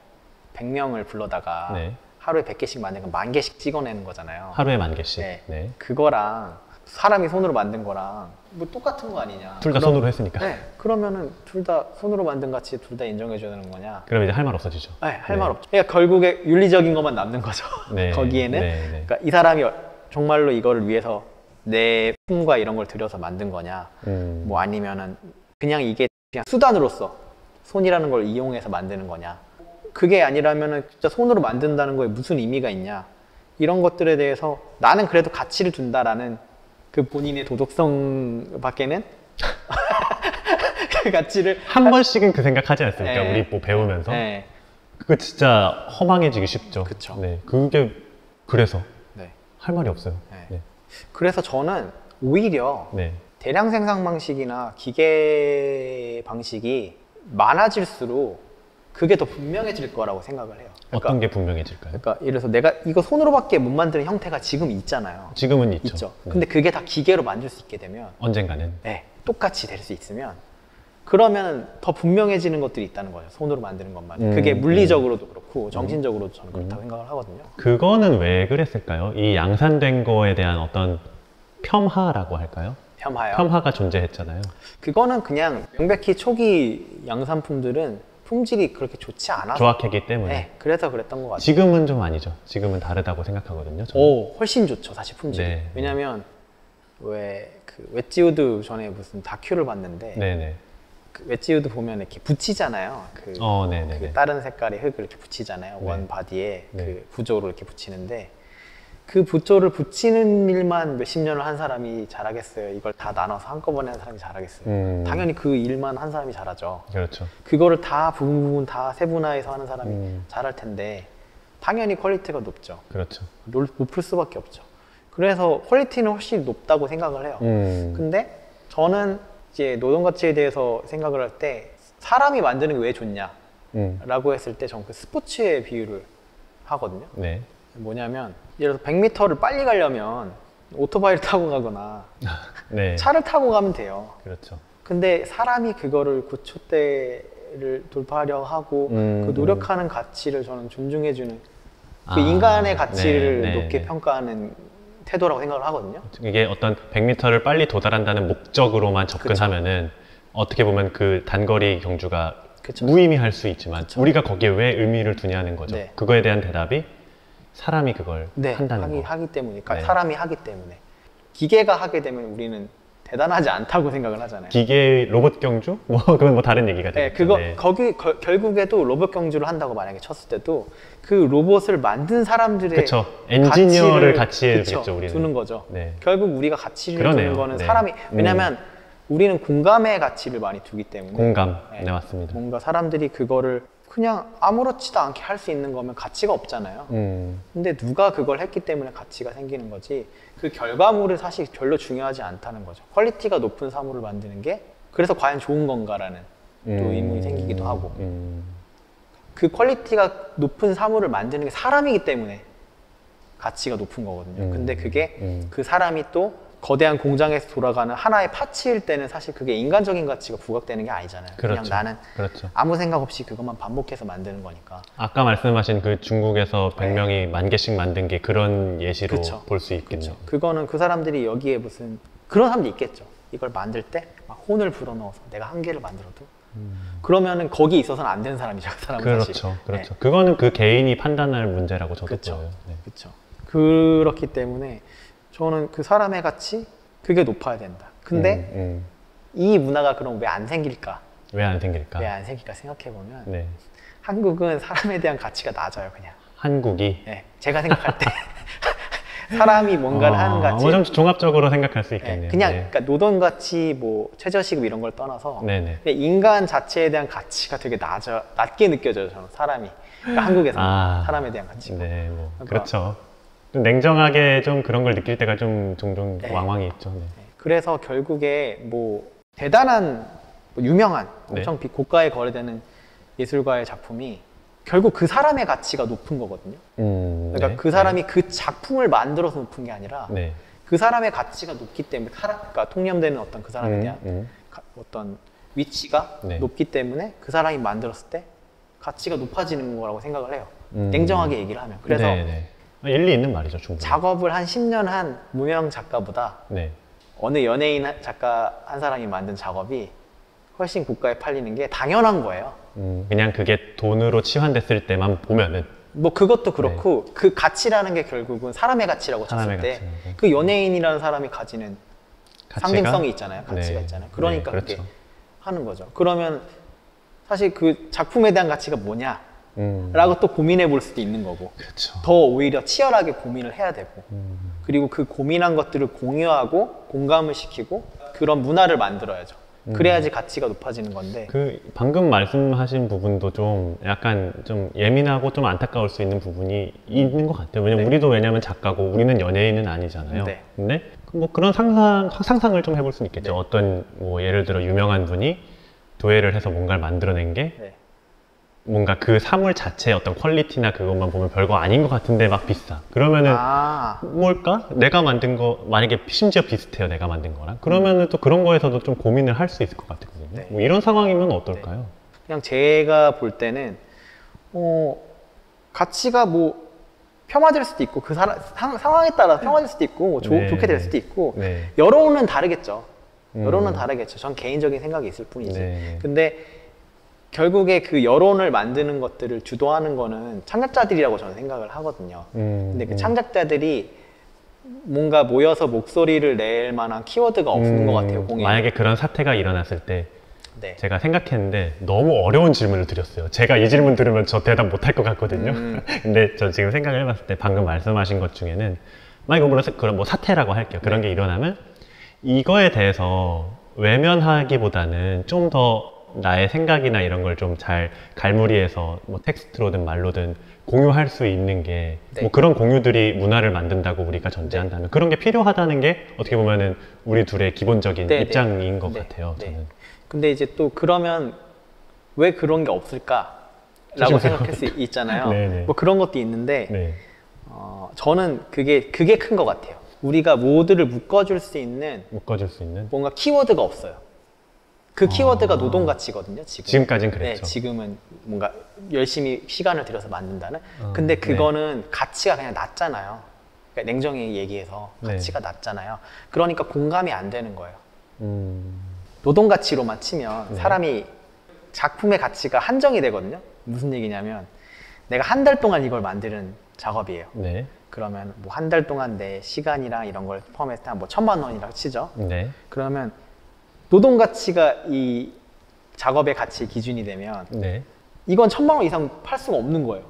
100명을 불러다가 네. 하루에 100개씩 만든 거 10,000개씩 찍어내는 거잖아요. 하루에 10,000개씩. 네. 네. 그거랑 사람이 손으로 만든 거랑 뭐 똑같은 거 아니냐. 둘 다 손으로 했으니까. 네. 그러면은 둘 다 손으로 만든 가치 둘 다 인정해 줘야 되는 거냐. 그럼 이제 할 말 없어지죠. 네, 할 말 없죠. 그러니까 결국에 윤리적인 것만 남는 거죠. 네. 거기에는. 네. 네. 그러니까 이 사람이 정말로 이거를 위해서 내 품과 이런 걸 들여서 만든 거냐. 뭐 아니면은 그냥 이게 그냥 수단으로서 손이라는 걸 이용해서 만드는 거냐. 그게 아니라면은 진짜 손으로 만든다는 거에 무슨 의미가 있냐. 이런 것들에 대해서 나는 그래도 가치를 둔다라는 그 본인의 도덕성 밖에는 그 가치를 한 번씩은 그 생각하지 않습니까? 네. 우리 뭐 배우면서. 네. 그거 진짜 허망해지기 쉽죠. 그쵸. 네. 그게 그래서 네. 할 말이 없어요. 네. 네. 그래서 저는 오히려 네. 대량 생산 방식이나 기계 방식이 많아질수록 그게 더 분명해질 거라고 생각을 해요. 그러니까, 어떤 게 분명해질까요? 그러니까 예를 들어서 내가 이거 손으로밖에 못 만드는 형태가 지금 있잖아요. 지금은 있죠. 있죠. 네. 근데 그게 다 기계로 만들 수 있게 되면 언젠가는. 네, 똑같이 될 수 있으면 그러면 더 분명해지는 것들이 있다는 거예요. 손으로 만드는 것만. 그게 물리적으로도 그렇고 정신적으로도 저는 그렇다고 생각을 하거든요. 그거는 왜 그랬을까요? 이 양산된 거에 대한 어떤 폄하라고 할까요? 폄하요. 폄하가 존재했잖아요. 그거는 그냥 명백히 초기 양산품들은 품질이 그렇게 좋지 않아서 조악했기 때문에. 네, 그래서 그랬던 것 같아요. 지금은 좀 아니죠. 지금은 다르다고 생각하거든요. 저는. 오, 훨씬 좋죠, 사실 품질이. 네. 왜냐면 왜 그 웨지우드 전에 무슨 다큐를 봤는데 네네. 그 웨지우드 보면 이렇게 붙이잖아요. 그, 네네네. 그 다른 색깔의 흙을 이렇게 붙이잖아요. 네. 원 바디에 네. 그 부조로 이렇게 붙이는데 그 부조를 붙이는 일만 몇십 년을 한 사람이 잘하겠어요? 이걸 다 나눠서 한꺼번에 한 사람이 잘하겠어요? 당연히 그 일만 한 사람이 잘하죠. 그렇죠. 그거를 다 부분 다 세분화해서 하는 사람이 잘할 텐데 당연히 퀄리티가 높죠. 그렇죠. 높을 수밖에 없죠. 그래서 퀄리티는 훨씬 높다고 생각을 해요. 근데 저는 이제 노동 가치에 대해서 생각을 할 때 사람이 만드는 게 왜 좋냐 라고 했을 때 저는 그 스포츠에 비유를 하거든요. 네. 뭐냐면 예를 들어서 100m를 빨리 가려면 오토바이를 타고 가거나 네. 차를 타고 가면 돼요. 그렇죠. 근데 사람이 그거를 9초대를 돌파하려 하고 그 노력하는 가치를 저는 존중해주는 그 인간의 가치를 네, 높게 네. 평가하는 태도라고 생각을 하거든요. 이게 어떤 100m를 빨리 도달한다는 목적으로만 접근하면은 어떻게 보면 그 단거리 경주가 그쵸. 무의미할 수 있지만 그쵸. 우리가 거기에 왜 의미를 두냐는 거죠. 네. 그거에 대한 대답이 사람이 그걸 한다는 거. 하기 때문에, 그러니까 네. 사람이 하기 때문에 기계가 하게 되면 우리는 대단하지 않다고 생각을 하잖아요. 기계 로봇 경주? 뭐 그건 뭐 다른 얘기가 네, 되겠죠. 네. 결국에도 로봇 경주를 한다고 만약에 쳤을 때도 그 로봇을 만든 사람들의 그쵸. 엔지니어를 가치에 그쵸, 두겠죠, 우리는. 두는 거죠. 네. 결국 우리가 가치를 그러네요. 두는 거는 네. 사람이, 왜냐면 우리는 공감의 가치를 많이 두기 때문에 공감. 네. 네, 맞습니다. 뭔가 사람들이 그거를 그냥 아무렇지도 않게 할 수 있는 거면 가치가 없잖아요. 근데 누가 그걸 했기 때문에 가치가 생기는 거지 그 결과물은 사실 별로 중요하지 않다는 거죠. 퀄리티가 높은 사물을 만드는 게 그래서 과연 좋은 건가라는 또 의문이 생기기도 하고 그 퀄리티가 높은 사물을 만드는 게 사람이기 때문에 가치가 높은 거거든요. 근데 그게 그 사람이 또 거대한 공장에서 돌아가는 하나의 파츠일 때는 사실 그게 인간적인 가치가 부각되는 게 아니잖아요. 그렇죠. 그냥 나는 그렇죠. 아무 생각 없이 그것만 반복해서 만드는 거니까. 아까 말씀하신 그 중국에서 100명이 10,000개씩 만든 게 그런 예시로 그쵸. 볼 수 있겠네요. 그거는 그 사람들이 여기에 무슨 그런 사람도 있겠죠. 이걸 만들 때 막 혼을 불어넣어서 내가 한 개를 만들어도 그러면은 거기 있어서는 안 되는 사람이죠. 그 사람은 그렇죠. 사실. 그렇죠. 그거는 그 개인이 판단할 문제라고 저도 그쵸. 보여요. 네. 그렇죠. 그렇기 때문에 저는 그 사람의 가치 그게 높아야 된다. 근데 이 문화가 그럼 왜 안 생길까? 왜 안 생길까? 왜 안 생길까 생각해 보면 네. 한국은 사람에 대한 가치가 낮아요, 그냥. 한국이 네, 제가 생각할 때 사람이 뭔가를 하는 가치. 좀 종합적으로 생각할 수 네, 있겠네요. 그냥 네. 그러니까 노동 가치, 뭐 최저시급 이런 걸 떠나서 네네. 근데 인간 자체에 대한 가치가 되게 낮게 느껴져요, 저는 사람이. 그러니까 한국에서 사람에 대한 가치가. 네, 뭐 그러니까 그렇죠. 좀 냉정하게 좀 그런 걸 느낄 때가 좀 종종 네. 왕왕이 있죠. 네. 그래서 결국에 뭐 대단한 뭐 유명한 네. 엄청 고가에 거래되는 예술가의 작품이 결국 그 사람의 가치가 높은 거거든요. 그러니까 네. 그 사람이 그 작품을 만들어서 높은 게 아니라 네. 그 사람의 가치가 높기 때문에 그러니까 통념되는 어떤 그 사람에 대한 어떤 위치가 네. 높기 때문에 그 사람이 만들었을 때 가치가 높아지는 거라고 생각을 해요. 냉정하게 얘기를 하면. 그래서 네네. 일리 있는 말이죠, 충분히. 작업을 한 10년 한 무명 작가보다 네. 어느 연예인 작가 한 사람이 만든 작업이 훨씬 고가에 팔리는 게 당연한 거예요. 그냥 그게 돈으로 치환됐을 때만 보면은. 뭐 그것도 그렇고 그 가치라는 게 결국은 사람의 가치라고 쳤을 때 그 연예인이라는 사람이 가지는 가치가? 상징성이 있잖아요. 가치가 네. 있잖아요. 그러니까 네, 그렇게 그렇죠. 하는 거죠. 그러면 사실 그 작품에 대한 가치가 뭐냐? 음. 라고 또 고민해 볼 수도 있는 거고 그렇죠. 더 오히려 치열하게 고민을 해야 되고 그리고 그 고민한 것들을 공유하고 공감을 시키고 그런 문화를 만들어야죠. 그래야지 가치가 높아지는 건데 그 방금 말씀하신 부분도 좀 약간 좀 예민하고 좀 안타까울 수 있는 부분이 있는 것 같아요. 왜냐면 네. 우리도 왜냐면 작가고 우리는 연예인은 아니잖아요. 네. 근데 뭐 그런 상상을 좀 해볼 수는 있겠죠. 네. 어떤 뭐 예를 들어 유명한 분이 도예를 해서 뭔가를 만들어낸 게 네. 뭔가 그 사물 자체의 어떤 퀄리티나 그것만 보면 별거 아닌 것 같은데 막 비싸. 그러면은 뭘까? 내가 만든 거 만약에 심지어 비슷해요. 내가 만든 거랑. 그러면은 또 그런 거에서도 좀 고민을 할 수 있을 것 같거든요. 네. 뭐 이런 상황이면 어떨까요? 그냥 제가 볼 때는 가치가 뭐 폄하될 수도 있고 그 상황에 따라 폄하될 수도 있고 뭐 네. 좋게 될 수도 있고 네. 여론은 다르겠죠. 여론은 다르겠죠. 전 개인적인 생각이 있을 뿐이지. 네. 근데 결국에 그 여론을 만드는 것들을 주도하는 거는 창작자들이라고 저는 생각을 하거든요. 근데 그 창작자들이 뭔가 모여서 목소리를 낼 만한 키워드가 없는 것 같아요, 공에. 만약에 그런 사태가 일어났을 때 네. 제가 생각했는데 너무 어려운 질문을 드렸어요. 제가 이 질문 들으면 저 대답 못할 것 같거든요. 근데 저 지금 생각을 해봤을 때 방금 말씀하신 것 중에는 만약에 그런 뭐 사태라고 할게요. 그런 게 일어나면 이거에 대해서 외면하기보다는 좀 더 나의 생각이나 이런 걸 좀 잘 갈무리해서 뭐 텍스트로든 말로든 공유할 수 있는 게 뭐 그런 공유들이 문화를 만든다고 우리가 전제한다면 그런 게 필요하다는 게 어떻게 보면은 우리 둘의 기본적인 입장인 것 같아요. 저는. 근데 이제 또 그러면 왜 그런 게 없을까라고 생각할 수 있잖아요. 네네. 뭐 그런 것도 있는데 네. 저는 그게 큰 것 같아요. 우리가 모두를 묶어줄 수 있는 묶어줄 수 있는 뭔가 키워드가 없어요. 그 키워드가 노동 가치거든요. 지금까지는 그랬죠. 네, 지금은 뭔가 열심히 시간을 들여서 만든다는. 근데 그거는 가치가 그냥 낮잖아요. 그러니까 냉정히 얘기해서 가치가 낮잖아요. 그러니까 공감이 안 되는 거예요. 노동 가치로만 치면 사람이 작품의 가치가 한정이 되거든요. 무슨 얘기냐면 내가 한 달 동안 이걸 만드는 작업이에요. 네. 그러면 뭐 한 달 동안 내 시간이랑 이런 걸 포함해서 한 뭐 1,000만 원이라고 치죠. 네. 그러면 노동 가치가 이 작업의 가치 기준이 되면 네. 이건 1,000만 원 이상 팔 수가 없는 거예요.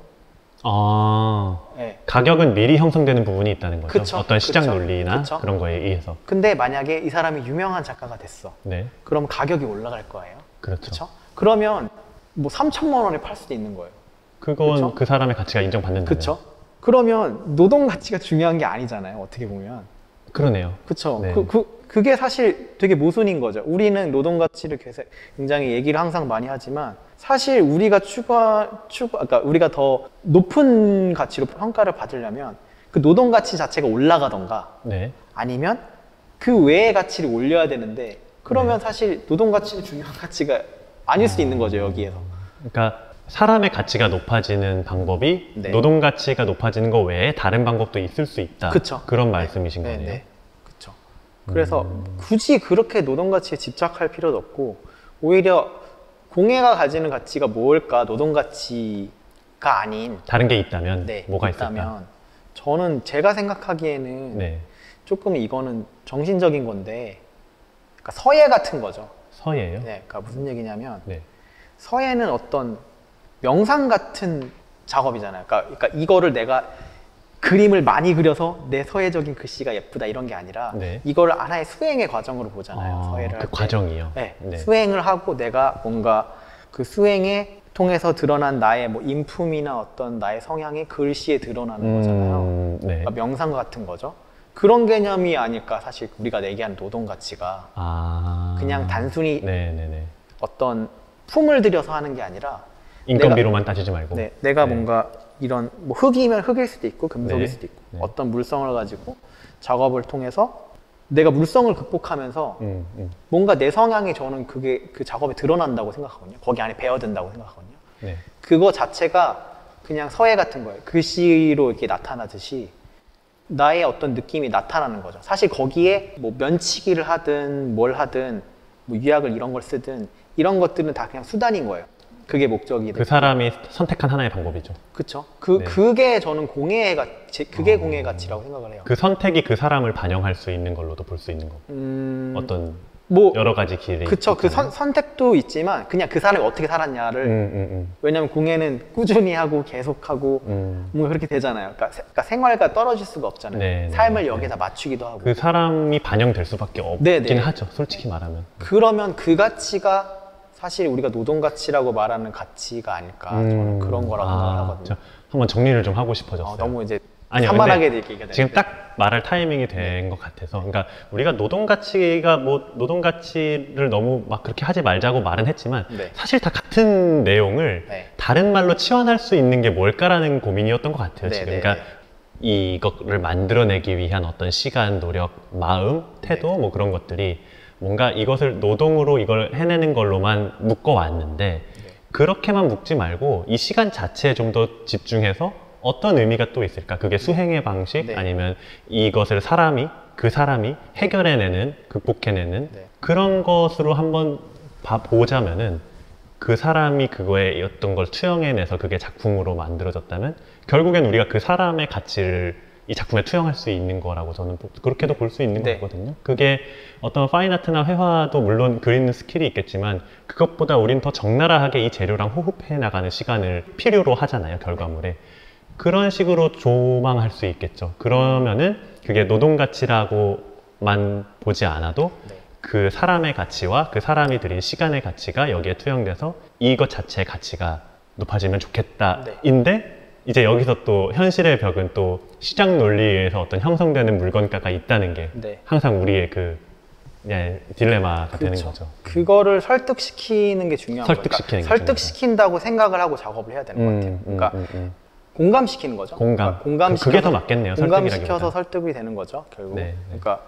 네. 가격은 미리 형성되는 부분이 있다는 거죠. 그쵸, 어떤 시장 그쵸, 논리나 그쵸. 그런 거에 의해서. 근데 만약에 이 사람이 유명한 작가가 됐어. 네. 그럼 가격이 올라갈 거예요. 그렇죠. 그렇죠? 그러면 뭐 3,000만 원에 팔 수도 있는 거예요. 그건 그쵸? 그 사람의 가치가 인정받는다면. 그렇죠? 그러면 노동 가치가 중요한 게 아니잖아요. 어떻게 보면. 그러네요. 그렇죠. 네. 그게 사실 되게 모순인 거죠. 우리는 노동 가치를 굉장히 얘기를 항상 많이 하지만 사실 우리가 그러니까 우리가 더 높은 가치로 평가를 받으려면 그 노동 가치 자체가 올라가던가 네. 아니면 그 외의 가치를 올려야 되는데 그러면 사실 노동 가치는 중요한 가치가 아닐 수 있는 거죠, 여기에서. 그러니까 사람의 가치가 높아지는 방법이 네. 노동 가치가 높아지는 거 외에 다른 방법도 있을 수 있다. 그쵸. 그런 말씀이신 네, 거네요. 네. 그렇죠. 그래서 굳이 그렇게 노동 가치에 집착할 필요도 없고 오히려 공예가 가지는 가치가 뭘까? 노동 가치가 아닌 다른 게 있다면 네, 뭐가 있다면 있을까? 저는 제가 생각하기에는 네. 조금 이거는 정신적인 건데 그러니까 서예 같은 거죠. 서예요? 네, 그러니까 무슨 얘기냐면 네. 서예는 어떤 명상 같은 작업이잖아요. 그러니까 이거를 내가 그림을 많이 그려서 내 서예적인 글씨가 예쁘다 이런 게 아니라 네. 이거를 하나의 수행의 과정으로 보잖아요. 서예를 할 그 때. 과정이요? 네. 네. 수행을 하고 내가 뭔가 그 수행에 통해서 드러난 나의 뭐 인품이나 어떤 나의 성향이 글씨에 드러나는 거잖아요. 네. 그러니까 명상 같은 거죠. 그런 개념이 아닐까 사실 우리가 얘기하는 노동 가치가 그냥 단순히 네네네. 어떤 품을 들여서 하는 게 아니라 인건비로만 따지지 말고. 내가 뭔가 이런 뭐 흙이면 흙일 수도 있고 금속일 네. 수도 있고 네. 어떤 물성을 가지고 작업을 통해서 내가 물성을 극복하면서 뭔가 내 성향이 저는 그게 그 작업에 드러난다고 생각하거든요. 거기 안에 배어든다고 생각하거든요. 네. 그거 자체가 그냥 서예 같은 거예요. 글씨로 이렇게 나타나듯이 나의 어떤 느낌이 나타나는 거죠. 사실 거기에 뭐 면치기를 하든 뭘 하든 뭐 유약을 이런 걸 쓰든 이런 것들은 다 그냥 수단인 거예요. 그게 목적이. 그 사람이 선택한 하나의 방법이죠. 그쵸. 네. 그게 저는 공예의 가치, 그게 공예의 가치라고 생각을 해요. 그 선택이 그 사람을 반영할 수 있는 걸로도 볼 수 있는 거고. 어떤 뭐 여러 가지 길이. 그쵸. 그 있잖아요. 선택도 있지만 그냥 그 사람이 어떻게 살았냐를 왜냐면 공예는 꾸준히 하고 계속하고 뭔가 그렇게 되잖아요. 그러니까 생활과 떨어질 수가 없잖아요. 네, 삶을 네, 여기다 맞추기도 하고. 그 사람이 반영될 수밖에 없긴 네, 네. 하죠. 솔직히 말하면. 그러면 그 가치가 사실 우리가 노동 가치라고 말하는 가치가 아닐까. 저는 그런 거라고 생각을 하거든요. 한번 정리를 좀 하고 싶어졌어요. 너무 이제 아니요, 산만하게 근데 얘기가 되는데. 지금 딱 말할 타이밍이 된 것 같아서. 그러니까 우리가 노동 가치가 뭐 노동 가치를 너무 막 그렇게 하지 말자고 말은 했지만 네. 사실 다 같은 내용을 네. 다른 말로 치환할 수 있는 게 뭘까라는 고민이었던 것 같아요. 네, 지금. 네, 그러니까 이거를 만들어내기 위한 어떤 시간, 노력, 마음, 태도 뭐 그런 것들이 뭔가 이것을 노동으로 이걸 해내는 걸로만 묶어왔는데 그렇게만 묶지 말고 이 시간 자체에 좀 더 집중해서 어떤 의미가 또 있을까? 그게 수행의 방식 네. 아니면 이것을 그 사람이 해결해내는, 극복해내는 네. 그런 것으로 한번 보자면은 그 사람이 그거에 어떤 걸 투영해내서 그게 작품으로 만들어졌다면 결국엔 우리가 그 사람의 가치를 이 작품에 투영할 수 있는 거라고 저는 그렇게도 볼 수 있는 네. 거거든요. 그게 어떤 파인아트나 회화도 물론 그리는 스킬이 있겠지만 그것보다 우린 더 적나라하게 이 재료랑 호흡해 나가는 시간을 필요로 하잖아요, 결과물에. 그런 식으로 조망할 수 있겠죠. 그러면은 그게 노동 가치라고만 보지 않아도 네. 그 사람의 가치와 그 사람이 들인 시간의 가치가 여기에 투영돼서 이것 자체의 가치가 높아지면 좋겠다. 네. 인데 이제 여기서 또 현실의 벽은 또 시장 논리에 의해서 어떤 형성되는 물건가가 있다는 게 네. 항상 우리의 그 딜레마가 되는 그렇죠. 거죠. 그거를 설득시키는 게 중요한 거예요. 설득시키는 게 설득시킨다고 생각을 하고 작업을 해야 되는 것 같아요. 그러니까 공감시키는 거죠. 공감. 그러니까 그게 더 맞겠네요. 공감시켜서 설득이 되는 거죠, 결국. 네, 네. 그러니까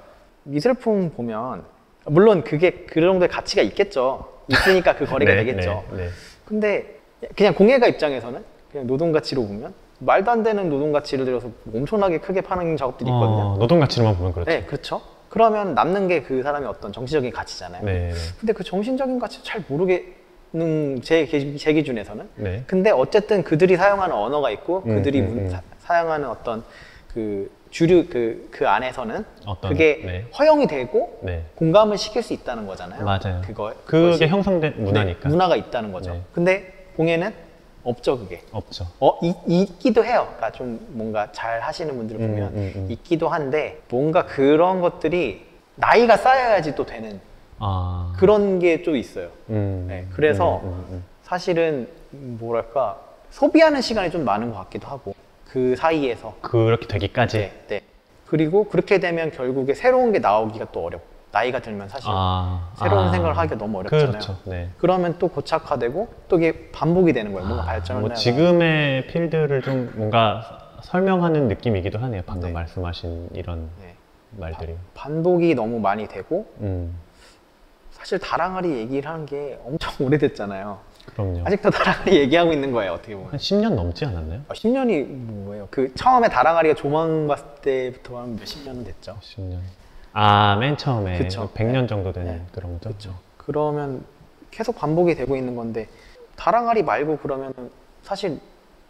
미술품 보면 물론 그게 그 정도의 가치가 있겠죠. 있으니까 그 거래가 네, 되겠죠. 네, 네. 근데 그냥 공예가 입장에서는 그냥 노동 가치로 보면 말도 안 되는 노동 가치를 들여서 엄청나게 크게 파는 작업들이 있거든요. 노동 가치로만 보면 그렇죠. 네, 그렇죠. 그러면 남는 게 그 사람의 어떤 정신적인 가치잖아요. 네, 네. 근데 그 정신적인 가치 잘 모르겠는 제 기준에서는. 네. 근데 어쨌든 그들이 사용하는 언어가 있고 그들이 사용하는 어떤 그 주류 그 안에서는 어떤, 그게 네. 허용이 되고 네. 공감을 시킬 수 있다는 거잖아요. 맞아요. 그게 그게 형성된 문화니까. 네, 문화가 있다는 거죠. 네. 근데 공예는 없죠, 그게. 없죠. 있기도 해요. 그러니까 좀 뭔가 잘 하시는 분들을 보면 있기도 한데 뭔가 그런 것들이 나이가 쌓여야지 또 되는 그런 게 좀 있어요. 네, 그래서 사실은 뭐랄까 소비하는 시간이 좀 많은 것 같기도 하고 그 사이에서 그렇게 되기까지. 네, 네. 그리고 그렇게 되면 결국에 새로운 게 나오기가 또 어렵고 나이가 들면 사실 새로운 생각을 하기가 너무 어렵잖아요. 그렇죠. 네. 그러면 또 고착화되고 또 이게 반복이 되는 거예요. 뭔가 발전을 뭐 해나가고. 지금의 필드를 좀 뭔가 설명하는 느낌이기도 하네요. 방금 네. 말씀하신 이런 네. 말들이. 반복이 너무 많이 되고 사실 다랑아리 얘기를 하는 게 엄청 오래됐잖아요. 그럼요. 아직도 다랑아리 얘기하고 있는 거예요, 어떻게 보면. 한 10년 넘지 않았나요? 10년이 뭐예요? 그 처음에 다랑아리가 조망봤을 때부터 한 몇십 년은 됐죠. 10년. 맨 처음에 그쵸. 100년 정도 된 네. 그런 거죠. 그렇죠. 그러면 계속 반복이 되고 있는 건데 다랑아리 말고 그러면은 사실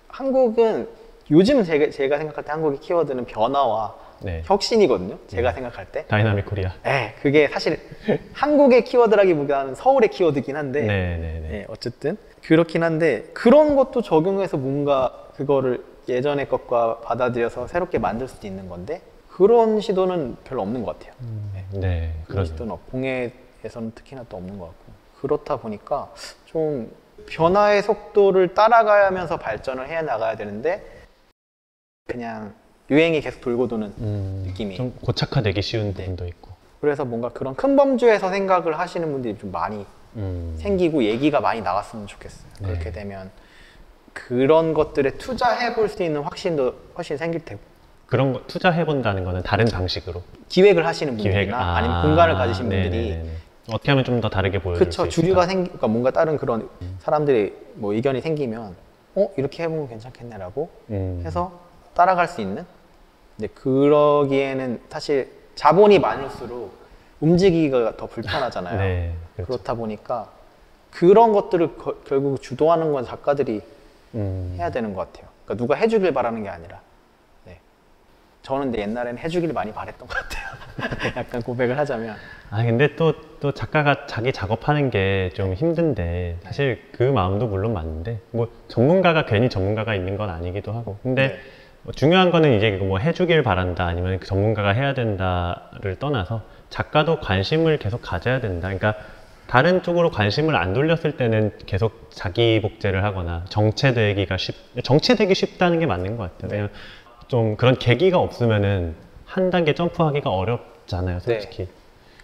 한국은 요즘 제가 생각할 때 한국의 키워드는 변화와 네. 혁신이거든요. 제가 생각할 때. 다이나믹 코리아. 네, 그게 사실 한국의 키워드라기보다는 서울의 키워드긴 한데 네. 어쨌든 그렇긴 한데 그런 것도 적용해서 뭔가 그거를 예전의 것과 받아들여서 새롭게 만들 수도 있는 건데 그런 시도는 별로 없는 것 같아요. 네, 그런 그러죠. 시도는 공예에서는 특히나 또 없는 것 같고 그렇다 보니까 좀 변화의 속도를 따라가면서 발전을 해 나가야 되는데 그냥 유행이 계속 돌고 도는 느낌이 좀 고착화되기 쉬운 네. 부분도 있고. 그래서 뭔가 그런 큰 범주에서 생각을 하시는 분들이 좀 많이 생기고 얘기가 많이 나왔으면 좋겠어요. 네. 그렇게 되면 그런 것들에 투자해 볼 수 있는 확신도 훨씬 생길 테고 그런 거 투자해본다는 거는 다른 방식으로 기획을 하시는 분들이나 아니면 공간을 가지신 분들이 네네네. 어떻게 하면 좀 더 다르게 보여줄 수 그쵸, 있을까? 주류가 그러니까 뭔가 다른 그런 사람들이 뭐 의견이 생기면 이렇게 해보면 괜찮겠네라고 해서 따라갈 수 있는. 근데 그러기에는 사실 자본이 많을수록 움직이기가 더 불편하잖아요. 네, 그렇죠. 그렇다 보니까 그런 것들을 결국 주도하는 건 작가들이 해야 되는 것 같아요. 그러니까 누가 해주길 바라는 게 아니라. 네. 저는 근데 옛날에는 해주길 많이 바랬던 것 같아요. 약간 고백을 하자면. 근데 또 작가가 자기 작업하는 게 좀 힘든데 사실 그 마음도 물론 맞는데 뭐 전문가가 괜히 전문가가 있는 건 아니기도 하고 근데 네. 뭐 중요한 거는 이제 뭐 해주길 바란다 아니면 그 전문가가 해야 된다를 떠나서 작가도 관심을 계속 가져야 된다. 그러니까 다른 쪽으로 관심을 안 돌렸을 때는 계속 자기 복제를 하거나 정체되기 쉽다는 게 맞는 것 같아요. 왜냐면 좀 그런 계기가 없으면은 한 단계 점프하기가 어렵잖아요, 솔직히. 네.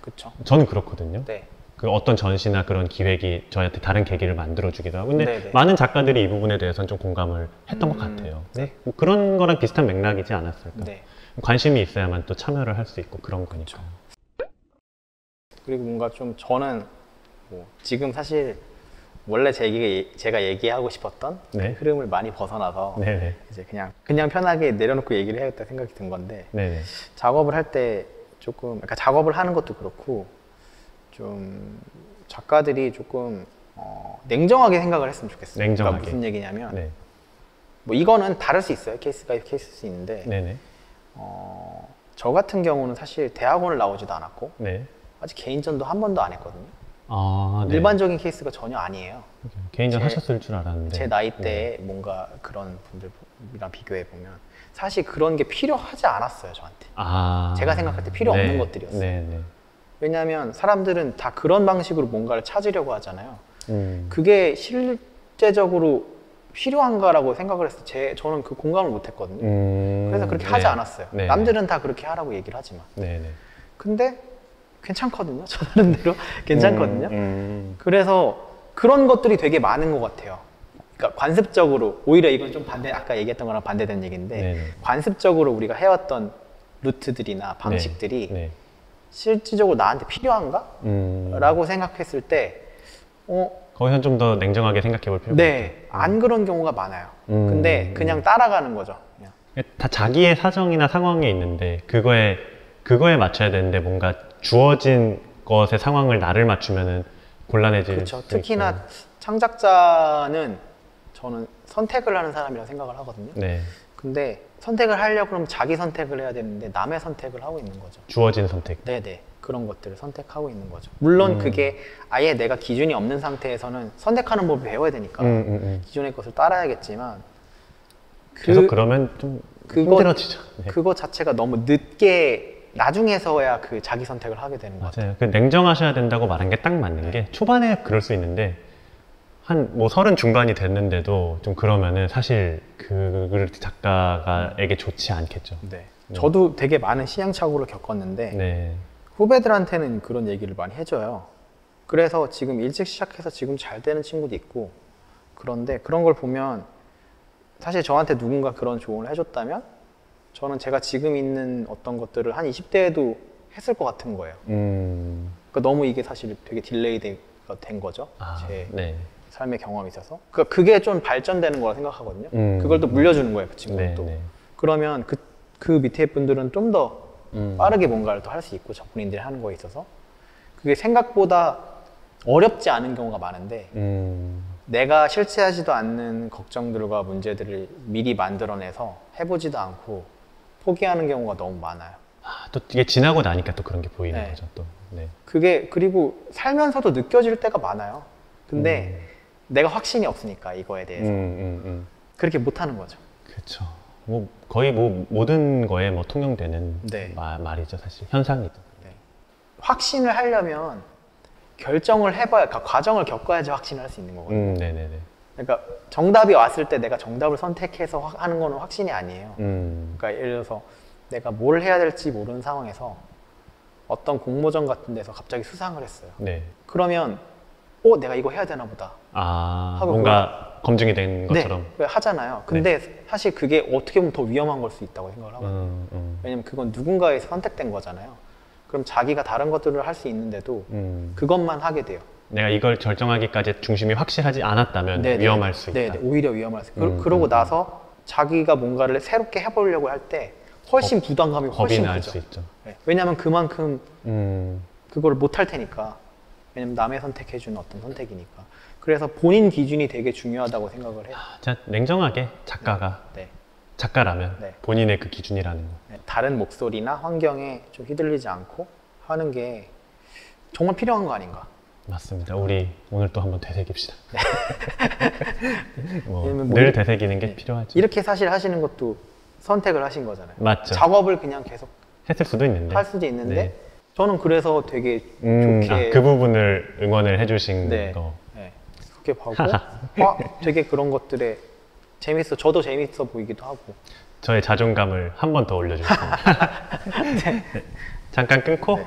그렇죠. 저는 그렇거든요. 네. 그 어떤 전시나 그런 기획이 저희한테 다른 계기를 만들어주기도 하고 근데 네네. 많은 작가들이 이 부분에 대해서는 좀 공감을 했던 것 같아요. 네. 뭐 그런 거랑 비슷한 맥락이지 않았을까. 네. 관심이 있어야만 또 참여를 할 수 있고 그런 거니까. 그리고 뭔가 좀 저는 뭐 지금 사실 원래 제가 얘기하고 싶었던 네. 그 흐름을 많이 벗어나서 네네. 이제 그냥 편하게 내려놓고 얘기를 해야겠다 생각이 든 건데 네네. 작업을 할 때 조금 그러니까 작업을 하는 것도 그렇고 좀 작가들이 조금 냉정하게 생각을 했으면 좋겠어요. 냉정하게. 그러니까 무슨 얘기냐면 네. 뭐 이거는 다를 수 있어요. 케이스가 케이스일 수 있는데 네네. 저 같은 경우는 사실 대학원을 나오지도 않았고 네. 아직 개인전도 한 번도 안 했거든요. 네. 일반적인 케이스가 전혀 아니에요. 개인전 제- 하셨을 줄 알았는데. 제 나이 때에 뭔가 그런 분들이랑 비교해 보면 사실 그런 게 필요하지 않았어요, 저한테. 제가 생각할 때 필요 없는 것들이었어요. 네네. 왜냐하면 사람들은 다 그런 방식으로 뭔가를 찾으려고 하잖아요. 음. 그게 실제적으로 필요한가라고 생각을 했을 때 저는 그 공감을 못 했거든요. 그래서 그렇게 하지 않았어요. 네. 남들은 다 그렇게 하라고 얘기를 하지만. 네네. 근데 괜찮거든요. 저 나름대로 괜찮거든요. 그래서 그런 것들이 되게 많은 것 같아요. 그러니까 관습적으로 오히려 이건 좀 아까 얘기했던 거랑 반대되는 얘기인데 네네. 관습적으로 우리가 해왔던 루트들이나 방식들이 네. 실질적으로 나한테 필요한가? 라고 생각했을 때 거기서 좀 더 냉정하게 생각해 볼 필요가 네, 안 그런 경우가 많아요. 근데 그냥 따라가는 거죠. 그냥. 다 자기의 사정이나 상황에 있는데 그거에 맞춰야 되는데 뭔가 주어진 것의 상황을 나를 맞추면은 곤란해질 그렇죠. 수 특히나 있고. 창작자는 저는 선택을 하는 사람이라고 생각을 하거든요. 네. 근데 선택을 하려고 그러면 자기 선택을 해야 되는데 남의 선택을 하고 있는 거죠. 주어진 선택. 네네. 그런 것들을 선택하고 있는 거죠. 물론 그게 아예 내가 기준이 없는 상태에서는 선택하는 법을 배워야 되니까 기존의 것을 따라야겠지만 계속 그러면 좀 힘들어지죠. 네. 그거 자체가 너무 늦게 나중에서야 그 자기 선택을 하게 되는 것 같아요. 맞아요. 그 냉정하셔야 된다고 말한 게 딱 맞는 게 초반에 그럴 수 있는데 한 뭐 30 중반이 됐는데도 좀 그러면은 사실 그 작가가에게 좋지 않겠죠. 네. 저도 되게 많은 시행착오를 겪었는데 네. 후배들한테는 그런 얘기를 많이 해줘요. 그래서 지금 일찍 시작해서 지금 잘 되는 친구도 있고 그런데 그런 걸 보면 사실 저한테 누군가 그런 조언을 해줬다면 저는 제가 지금 있는 어떤 것들을 한 20대에도 했을 것 같은 거예요. 그러니까 너무 이게 사실 되게 딜레이가 된 거죠. 제 네. 삶의 경험이 있어서. 그러니까 그게 좀 발전되는 거라 생각하거든요. 그걸 또 물려주는 거예요, 그 친구는 네, 또. 네. 그러면 그 밑에 분들은 좀 더 빠르게 뭔가를 또 할 수 있고 본인들이 하는 거에 있어서 그게 생각보다 어렵지 않은 경우가 많은데 내가 실체하지도 않는 걱정들과 문제들을 미리 만들어내서 해보지도 않고 포기하는 경우가 너무 많아요. 또 이게 지나고 나니까 또 그런 게 보이는 네. 거죠. 또. 네. 그게 그리고 살면서도 느껴질 때가 많아요. 근데 내가 확신이 없으니까 이거에 대해서 그렇게 못하는 거죠. 그렇죠. 뭐 거의 뭐 모든 거에 뭐 통용되는 네. 말이죠, 사실 현상이죠. 네. 확신을 하려면 결정을 해봐야, 그러니까 과정을 겪어야지 확신을 할 수 있는 거거든요. 네네네. 그러니까 정답이 왔을 때 내가 정답을 선택해서 하는 거는 확신이 아니에요. 그러니까 예를 들어서 내가 뭘 해야 될지 모르는 상황에서 어떤 공모전 같은 데서 갑자기 수상을 했어요. 네. 그러면 내가 이거 해야 되나 보다. 하고 뭔가 검증이 된 것처럼. 네, 하잖아요. 근데 사실 그게 어떻게 보면 더 위험한 걸 수 있다고 생각을 하거든요. 왜냐면 그건 누군가에서 선택된 거잖아요. 그럼 자기가 다른 것들을 할 수 있는데도 그것만 하게 돼요. 내가 이걸 결정하기까지 중심이 확실하지 않았다면 네네. 위험할 수 있다. 네네. 오히려 위험할 수 있다. 그러고 나서 자기가 뭔가를 새롭게 해보려고 할 때 훨씬 부담감이 겁이 훨씬 날 크죠. 수 있죠. 네. 왜냐면 그만큼 그걸 못 할 테니까. 왜냐면 남의 선택해주는 어떤 선택이니까. 그래서 본인 기준이 되게 중요하다고 생각을 해요. 자, 냉정하게 작가가 네. 작가라면 네. 본인의 그 기준이라는 거. 네. 다른 목소리나 환경에 좀 휘둘리지 않고 하는 게 정말 필요한 거 아닌가. 맞습니다. 우리 오늘 또 한번 되새깁시다. 왜냐면 늘 되새기는 게 필요하죠. 이렇게 사실 하시는 것도 선택을 하신 거잖아요. 맞죠. 작업을 그냥 계속 했을 수도 있는데. 할 수도 있는데 네. 저는 그래서 되게 좋게 그 부분을 응원을 해주신 네. 거. 네. 그렇게 보고 되게 그런 것들에 저도 재밌어 보이기도 하고. 저의 자존감을 한 번 더 올려주세요. 잠깐 끊고